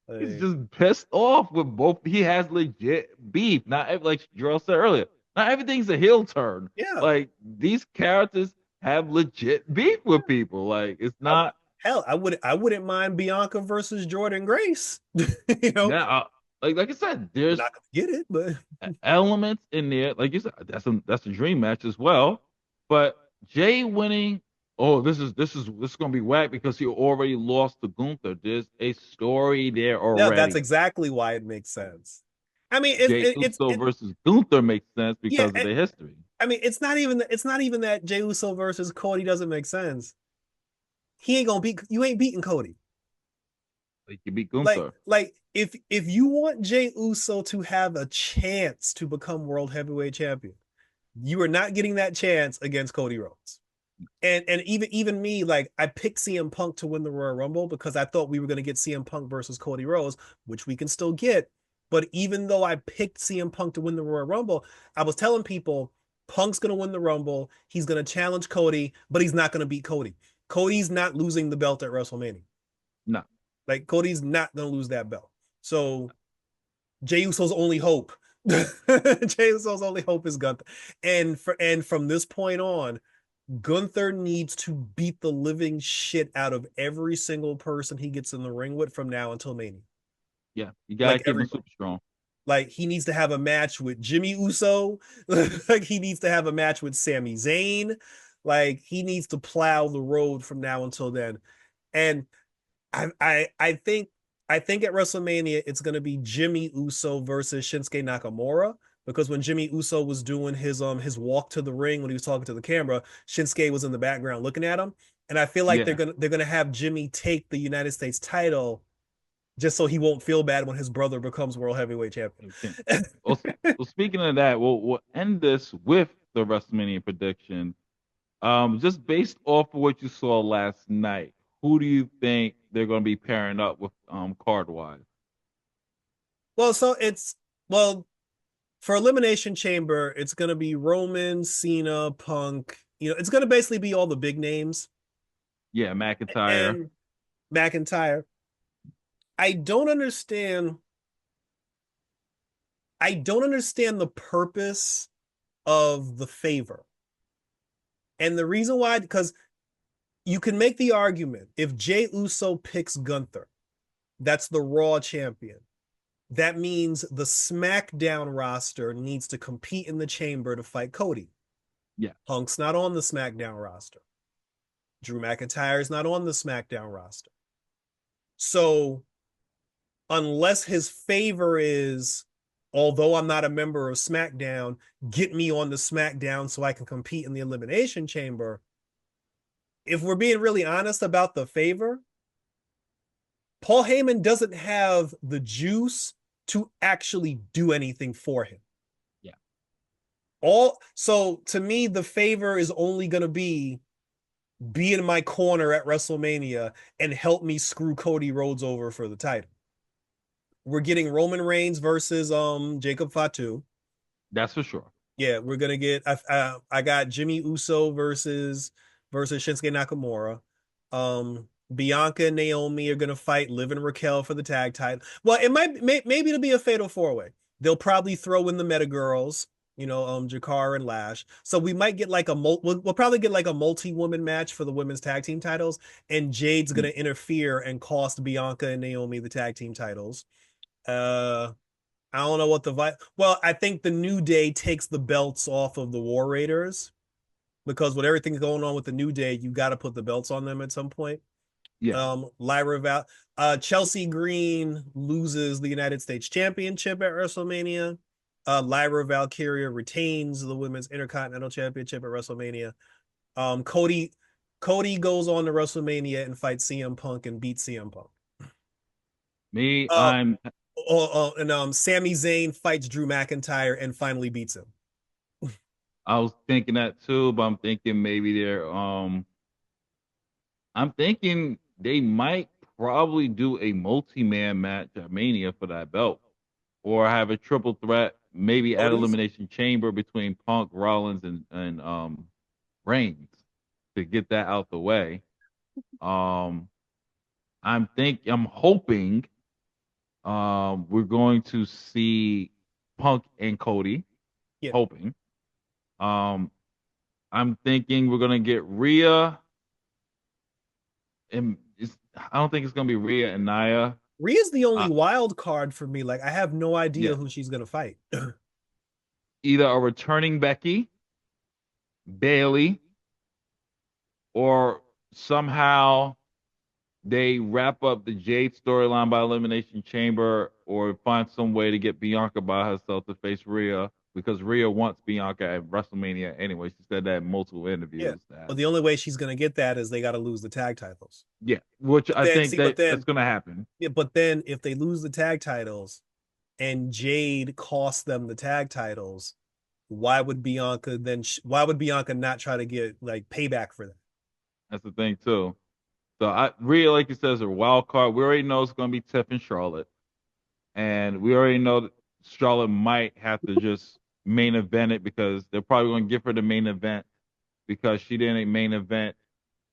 He's Like, just pissed off with both. He has legit beef. Not like Jarrell said earlier. Not everything's a heel turn. yeah. Like these characters have legit beef with people. Like it's I, not hell, I wouldn't mind Bianca versus Jordan Grace. you know, now. Like I said, we're there's not gonna get it, but elements in there. Like you said, that's a dream match as well. But Jay winning, oh, this is gonna be whack because he already lost to Gunther. There's a story there no, that's already. exactly why it makes sense. I mean, Jay Uso versus Gunther makes sense yeah. because of the history. I mean, it's not even that Jey Uso versus Cody doesn't make sense. He ain't gonna beat you. Ain't beating Cody. Like you beat Gunther. Like if you want Jey Uso to have a chance to become world heavyweight champion, you are not getting that chance against Cody Rhodes. And even me, like I picked CM Punk to win the Royal Rumble because I thought we were going to get CM Punk versus Cody Rhodes, which we can still get. But even though I picked CM Punk to win the Royal Rumble, I was telling people Punk's gonna win the Rumble. He's gonna challenge Cody, but he's not gonna beat Cody. Cody's not losing the belt at WrestleMania. No. Like Cody's not gonna lose that belt. So Jey Uso's only hope. Jey Uso's only hope is Gunther. And from this point on, Gunther needs to beat the living shit out of every single person he gets in the ring with from now until Mania. Yeah, you gotta Like keep him everybody. super strong. Like he needs to have a match with Jimmy Uso. Like he needs to have a match with Sami Zayn. Like he needs to plow the road from now until then. And I think I think at WrestleMania it's gonna be Jimmy Uso versus Shinsuke Nakamura, because when Jimmy Uso was doing his walk to the ring when he was talking to the camera, Shinsuke was in the background looking at him. And I feel like Yeah. they're gonna have Jimmy take the United States title just so he won't feel bad when his brother becomes world heavyweight champion. Okay. Well, well, speaking of that, we'll end this with the WrestleMania prediction. Just based off of what you saw last night, who do you think they're going to be pairing up with card wise? Well, so it's well for Elimination Chamber, it's gonna be Roman, Cena, Punk. It's gonna basically be all the big names Yeah, McIntyre. and McIntyre. I don't understand. I don't understand the purpose of the favor. And the reason why, because you can make the argument if Jey Uso picks Gunther, that's the Raw champion. That means the SmackDown roster needs to compete in the chamber to fight Cody. Yeah, Punk's not on the SmackDown roster. Drew McIntyre is not on the SmackDown roster. So unless his favor is, although I'm not a member of SmackDown, get me on the SmackDown so I can compete in the Elimination Chamber. If we're being really honest about the favor, Paul Heyman doesn't have the juice to actually do anything for him. yeah. All so to me, the favor is only going to be in my corner at WrestleMania and help me screw Cody Rhodes over for the title. We're getting Roman Reigns versus Jacob Fatu. That's for sure. Yeah, we're gonna get. I got Jimmy Uso versus Shinsuke Nakamura. Bianca and Naomi are gonna fight Liv and Raquel for the tag title. Well, maybe it'll be a fatal four way. They'll probably throw in the Meta Girls, Jakar and Lash. So we might get like we'll probably get like a multi-woman match for the women's tag team titles, and Jade's Mm. gonna interfere and cost Bianca and Naomi the tag team titles. Uh, I don't know what well, I think the New Day takes the belts off of the War Raiders, because with everything going on with the New Day, you got to put the belts on them at some point. Yeah, Lyra Val, Chelsea Green loses the United States Championship at WrestleMania. Lyra Valkyria retains the Women's Intercontinental Championship at WrestleMania. Cody goes on to WrestleMania and fights CM Punk and beats CM Punk. me, Uh, I'm. and Sami Zayn fights Drew McIntyre and finally beats him. I was thinking that too, but I'm thinking maybe they're. I'm thinking they might probably do a multi-man match at Mania for that belt, or have a triple threat, maybe at Otis? Elimination Chamber between Punk, Rollins, and Reigns to get that out the way. Um, I'm hoping we're going to see Punk and Cody. Yeah, Hoping. Um, I'm thinking we're gonna get Rhea and I don't think it's gonna be Rhea and Nia. Rhea's the only Uh, wild card for me. Like I have no idea yeah, who she's gonna fight. either a returning Becky, Bailey, or somehow they wrap up the Jade storyline by Elimination Chamber, or find some way to get Bianca by herself to face Rhea, because Rhea wants Bianca at WrestleMania anyway. She said that in multiple Yeah, interviews. but the only way she's gonna get that is they got to lose the tag titles. Yeah, which But I then, think see, but that's then, gonna happen. yeah, but then if they lose the tag titles and Jade costs them the tag titles, why would Bianca not try to get like payback for that? That's the thing too. So I really, like you said, is a wild card. We already know it's going to be Tiff and Charlotte, and we already know that Charlotte might have to just. main event it because they're probably going to give her the main event because she didn't main event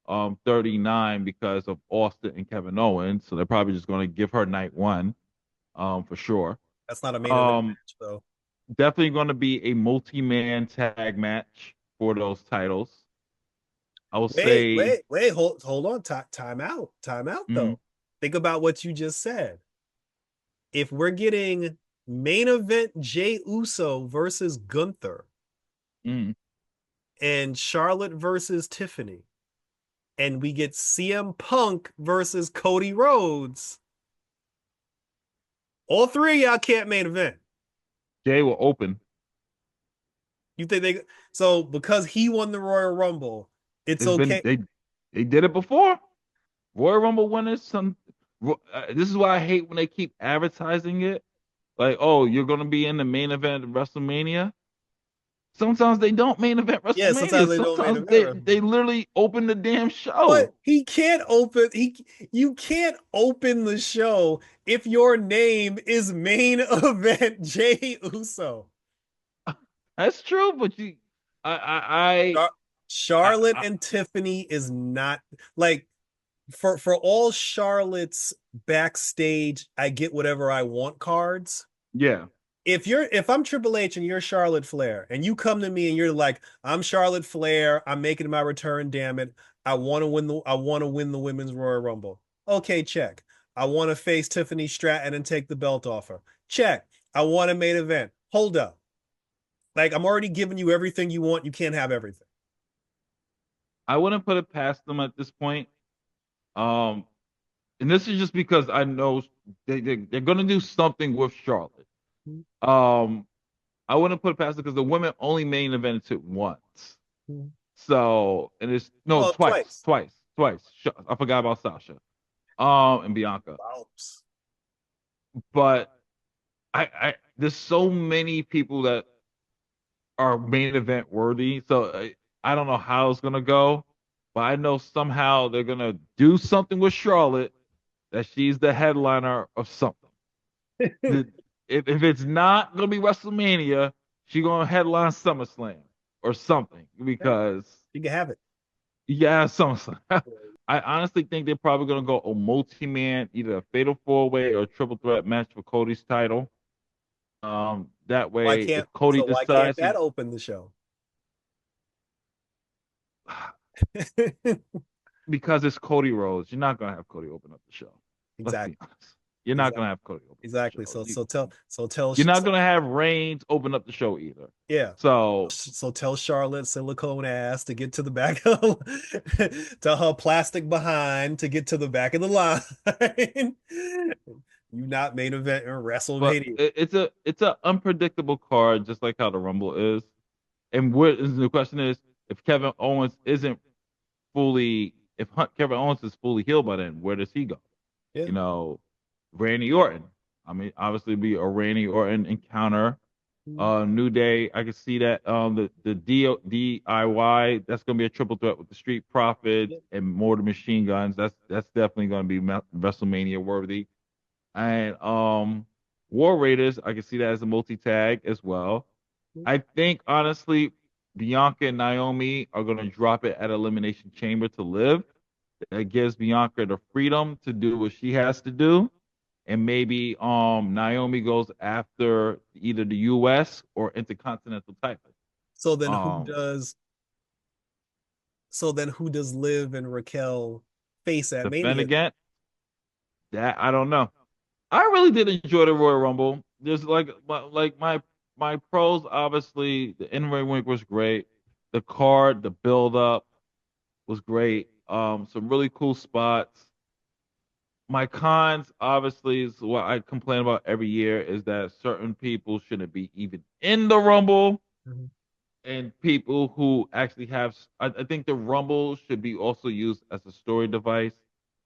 39 because of Austin and Kevin Owens. So they're probably just going to give her night one for sure. That's not a main event Um, match, though. definitely going to be a multi-man tag match for those titles. I will say, Hold on. Time out, mm, though. Think about what you just said. If we're getting main event Jey Uso versus Gunther mm, and Charlotte versus Tiffany, and we get CM Punk versus Cody Rhodes, all three of y'all can't main event. Jay will open. You think they so because he won the Royal Rumble, it's It's been okay. they did it before. Royal Rumble winners. This is why I hate when they keep advertising it. Like, oh, you're gonna be in the main event of WrestleMania. Sometimes they don't main event Yeah, sometimes WrestleMania. they don't main Sometimes event. they literally open the damn But show. he can't open he you can't open the show if your name is main event Jey Uso. That's true, but Char- I, Charlotte I and Tiffany is not like for all Charlotte's backstage, I get whatever I want cards. yeah. If I'm Triple H and you're Charlotte Flair and you come to me and you're like, I'm Charlotte Flair, I'm making my return, damn it. I want to win the women's Royal Rumble. Okay, check. I want to face Tiffany Stratton and take the belt off her. Check. I want a main event. Hold up. Like I'm already giving you everything you want. You can't have everything. I wouldn't put it past them at this point. Um, and this is just because I know they're gonna do something with Charlotte. Um, I wouldn't put it past it because the women only main evented it once. So, and it's no Well, twice. twice. I forgot about Sasha, and Bianca. Wow. But there's so many people that are main event worthy. So I don't know how it's gonna go, but I know somehow they're gonna do something with Charlotte that she's the headliner of something. The, if it's not gonna be WrestleMania, she gonna headline SummerSlam or something because You can have it. yeah, SummerSlam. I honestly think they're probably gonna go a multi-man, either a fatal four-way or a triple threat match for Cody's title. That way, if Cody Why can't decides that he, open the show? because it's Cody Rhodes, you're not gonna have Cody open up the show. Let's Exactly. be honest. You're not Exactly. gonna have Cody open up the Exactly. show. So tell You're not gonna have Reigns open up the show either. yeah. So So tell Charlotte silicone ass to get to the back of tell her plastic behind to get to the back of the line. You not main event in but WrestleMania. it's a unpredictable card, just like how the Rumble is. And what is the question is if Kevin Owens isn't fully if Kevin Owens is fully healed by then, where does he go? Yeah. You know, Randy Orton. I mean, obviously be a Randy Orton encounter. New Day, I can see that. The DIY, that's gonna be a triple threat with the Street Profits and more the Machine Guns. That's definitely gonna be WrestleMania worthy. And War Raiders, I can see that as a multi tag as well. I think honestly, Bianca and Naomi are gonna drop it at Elimination Chamber to live. That gives Bianca the freedom to do what she has to do, and maybe Naomi goes after either the U.S. or Intercontinental title. So then who Um, does so then who does Liv and Raquel face at defend Mania? again, that I don't know. I really did enjoy the Royal Rumble. There's like my pros, obviously the in-ring work was great. The card, the build up was great. Some really cool spots. My cons, obviously, is what I complain about every year is that certain people shouldn't be even in the Rumble, Mhm. and people who actually have. I think the Rumble should be also used as a story device.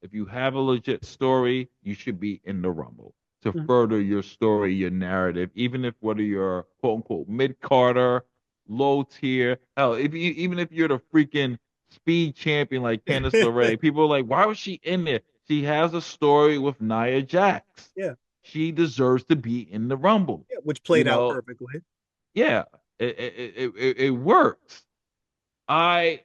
If you have a legit story, you should be in the Rumble to Mhm. further your story, your narrative, even if whether you're quote unquote mid Carter, low tier, hell, even if you're the freaking speed champion like Candice LeRae, people are like, why was she in there? She has a story with Nia Jax. Yeah. She deserves to be in the Rumble. Yeah, which You played out know, perfectly. yeah, it works. I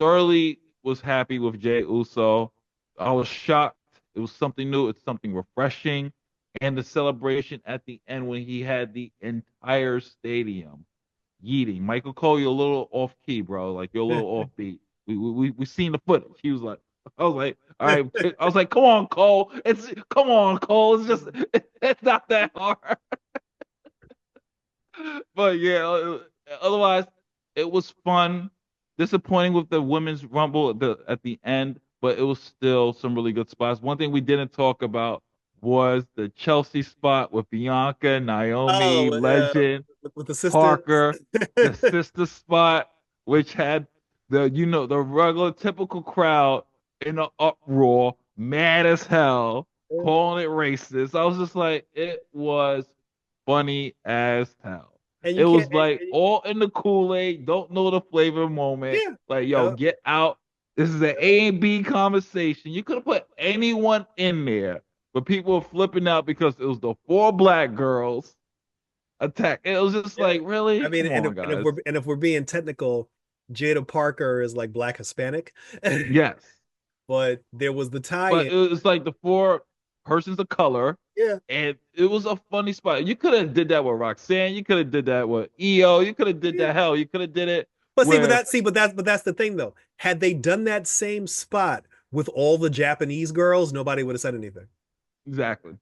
thoroughly was happy with Jay Uso. I was shocked. It was something new. It's something refreshing. And the celebration at the end when he had the entire stadium yeeting. Michael Cole, you're a little off key, bro. Like you're a little offbeat. We seen the footage. He was like, I was like, all right. I was like, come on, Cole. Come on, Cole. It's just it's not that hard. But yeah, otherwise it was fun. Disappointing with the women's rumble at the end, but it was still some really good spots. One thing we didn't talk about was the Chelsea spot with Bianca, Naomi, Oh, Legend, with the sisters. Parker, the sister spot, which had the regular typical crowd in an uproar, mad as hell, calling it racist. I was just like, it was funny as hell. And you It can't. was like all in the Kool-Aid, don't know the flavor moment. Yeah. Like, yo, Yep. get out. This is an A and B conversation. You could have put anyone in there, but people were flipping out because it was the four black girls attack. It was just Yeah. like, really? I mean, Come and on, if guys. we're being technical, Jada Parker is like Black Hispanic, Yes. but there was the But tie-in. it was like the four persons of color, Yeah. and it was a funny spot. You could have did that with Roxanne. You could have did that with EO. You could have did Yeah. that. Hell, you could have did it But with that's the thing though. Had they done that same spot with all the Japanese girls, nobody would have said anything. exactly.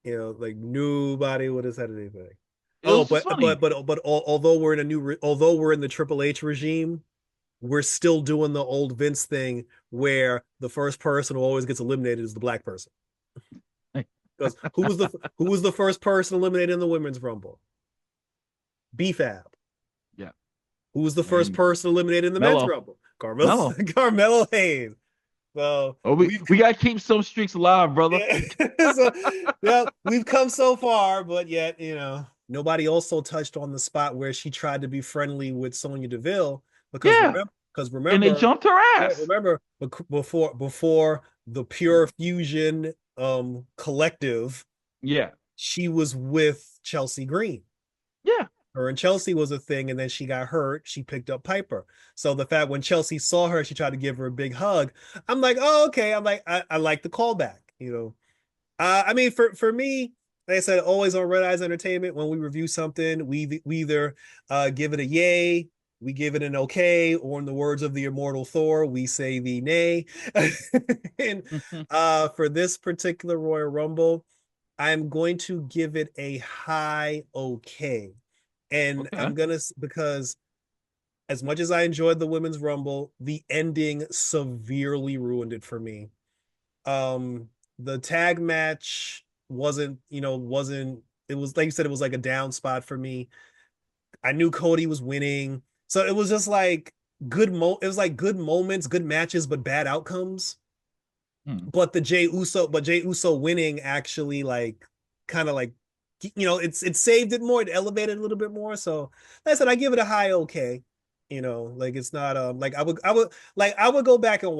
Like nobody would have said anything. It Oh, was just funny. although we're in although we're in the Triple H regime, we're still doing the old Vince thing where the first person who always gets eliminated is the black person. Because who was the first person eliminated in the women's rumble? BFAB. Yeah, Who was the first and person eliminated in the men's Mello, rumble? Carmelo Mello. Carmelo Hayes. So Oh, we we've we gotta keep some streaks alive, brother. yeah, so, yeah, we've come so far, but yet, nobody also touched on the spot where she tried to be friendly with Sonya Deville Yeah, because and they remember, jumped her yeah, ass. remember before the Pure Fusion collective, Yeah, she was with Chelsea Green. yeah. Her and Chelsea was a thing, and then she got hurt. She picked up Piper. So the fact when Chelsea saw her, she tried to give her a big hug. I'm like, oh, okay. I'm like, I like the callback. I mean, for me, like I said, always on Red Eyes Entertainment, when we review something, we either give it a yay, we give it an okay, or in the words of the immortal Thor, we say the nay. And for this particular Royal Rumble, I'm going to give it a high okay. And Okay. I'm gonna because as much as I enjoyed the women's rumble, the ending severely ruined it for me. The tag match wasn't it was like you said, it was like a down spot for me. I knew Cody was winning. So it was just like it was like good moments, good matches, but bad outcomes. Hmm. But Jay Uso winning actually like kind of like it saved it more, it elevated a little bit more. So like I said, I give it a high okay. Like it's not like I would go back and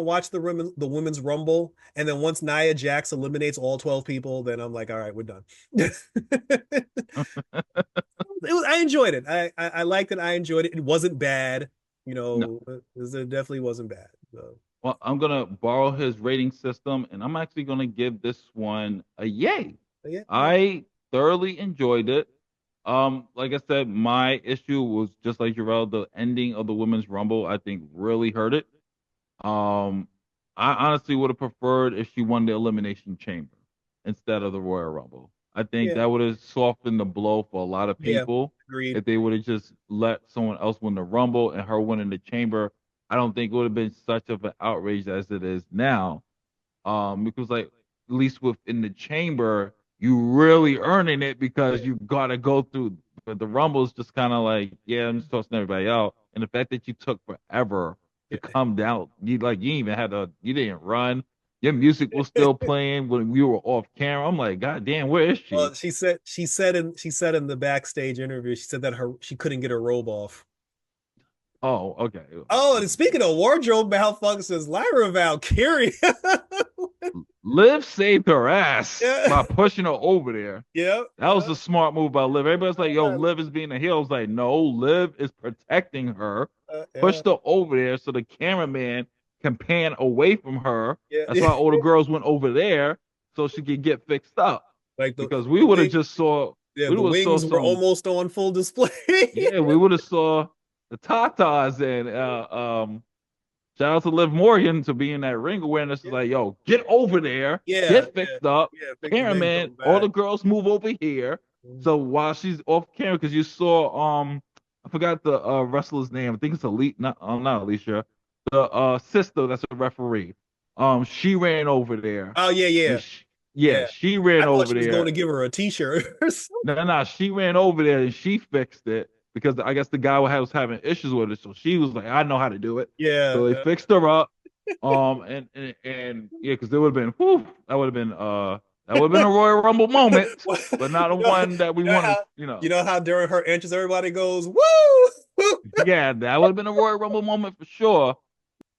watch the women's rumble, and then once Nia Jax eliminates all 12 people, then I'm like, all right, we're done. I enjoyed it. I liked it. I enjoyed it. It wasn't bad. No. It definitely wasn't bad. So, Well, I'm gonna borrow his rating system, and I'm actually gonna give this one a yay. yeah, yeah, I thoroughly enjoyed it. Like I said, my issue was just like Jarrell, the ending of the women's rumble, I think really hurt it. Um, I honestly would have preferred if she won the elimination chamber instead of the Royal Rumble. I think yeah, that would have softened the blow for a lot of yeah. people Agreed. if they would have just let someone else win the Rumble and her winning the chamber. I don't think it would have been such of an outrage as it is now. Because like at least within the chamber, you really earning it because Yeah. you gotta go through. But the Rumble's just kind of like, yeah, I'm just tossing everybody out. And the fact that you took forever to Yeah. come down, you even had you didn't run. Your music was still playing when we were off camera. I'm like, God damn, where is she? Well, she said in the backstage interview, she said that she couldn't get her robe off. Oh, okay. Oh, and speaking of wardrobe malfunctions, Lyra Valkyria. Liv saved her ass Yeah, by pushing her over there. yeah, That was a smart move by Liv. Everybody's like, yo, Liv is being a heel. I was like, no, Liv is protecting her. yeah, Pushed her over there so the cameraman can pan away from her. yeah, That's yeah. why all the girls went over there so she could get fixed up. Like Because we the would have wing, just saw yeah, we the would have saw wings were some almost on full display. yeah, we would have saw the Tatas and shout out to Liv Morgan to be in that ring awareness. Is Yeah, like, yo, get over there, yeah, get yeah, fixed up. yeah. Fix and then Cameraman, come all back. the girls move over here. So while she's off camera, because you saw I forgot the wrestler's name. I think it's Elite, not Alicia. The sister that's a referee. She ran over there. Oh yeah, And yeah, yeah, yeah. she I ran thought over she was going there. to give her a T-shirt or something. No, no, she ran over there and she fixed it because I guess the guy was having issues with it. So she was like, I know how to do it. Yeah, So they yeah. fixed her up. And yeah, because it would have been whew, that would have been a Royal Rumble moment, Well, but not a you know, one that we want to, you know how during her entrance everybody goes woo. yeah, that would have been a Royal Rumble moment for sure.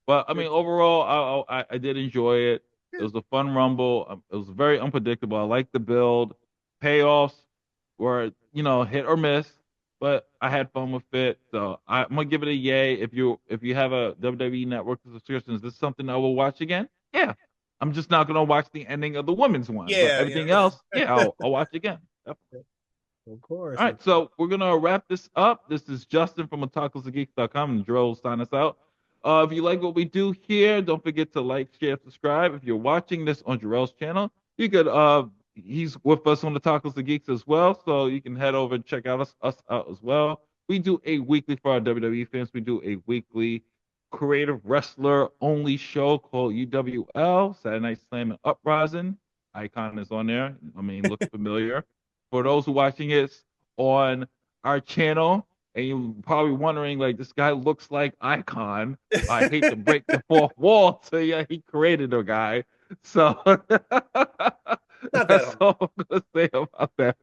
But I mean, overall, I did enjoy it. It was a fun Rumble. It was very unpredictable. I liked the build. Payoffs were, hit or miss, but I had fun with it. So I'm gonna give it a yay. If you have a WWE Network subscription, is this something I will watch again? Yeah. I'm just not gonna watch the ending of the women's one, but Yeah, everything else, yeah, yeah. I'll watch again. Of course. All right, so we're gonna wrap this up. This is Justin from otakusandgeeks.com, and Joe will sign us out. If you like what we do here, don't forget to like, share, subscribe. If you're watching this on Jarrell's channel, you could he's with us on the Tacos and Geeks as well, so you can head over and check out us out as well. We do a weekly for our WWE fans. We do a weekly creative wrestler only show called UWL Saturday Night Slam and Uprising. Icon is on there. I mean, look familiar. For those who are watching it on our channel, and you're probably wondering, like, this guy looks like Icon. I hate to break the fourth wall to you. He created a guy. So Not that that's hard. all I'm going to say about that.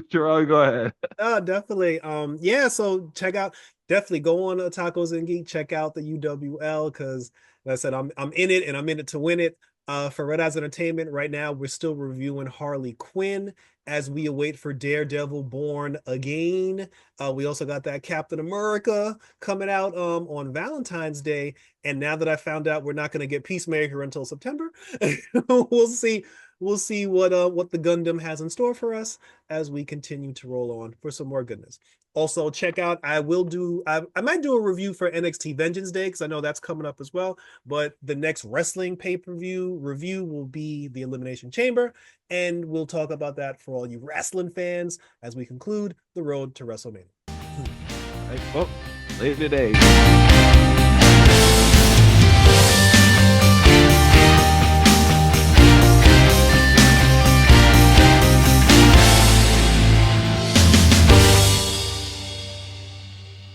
Gerald, go ahead. Definitely. Yeah, so definitely go on Tacos and Geek, check out the UWL because like I said, I'm in it and I'm in it to win it. For Red Eyes Entertainment, right now we're still reviewing Harley Quinn as we await for Daredevil Born Again. We also got that Captain America coming out on Valentine's Day. And now that I found out we're not going to get Peacemaker until September, we'll see. We'll see what the Gundam has in store for us as we continue to roll on for some more goodness. Also, check out, I might do a review for NXT Vengeance Day because I know that's coming up as well. But the next wrestling pay-per-view review will be the Elimination Chamber. And we'll talk about that for all you wrestling fans as we conclude the road to WrestleMania. Hey, folks, later today.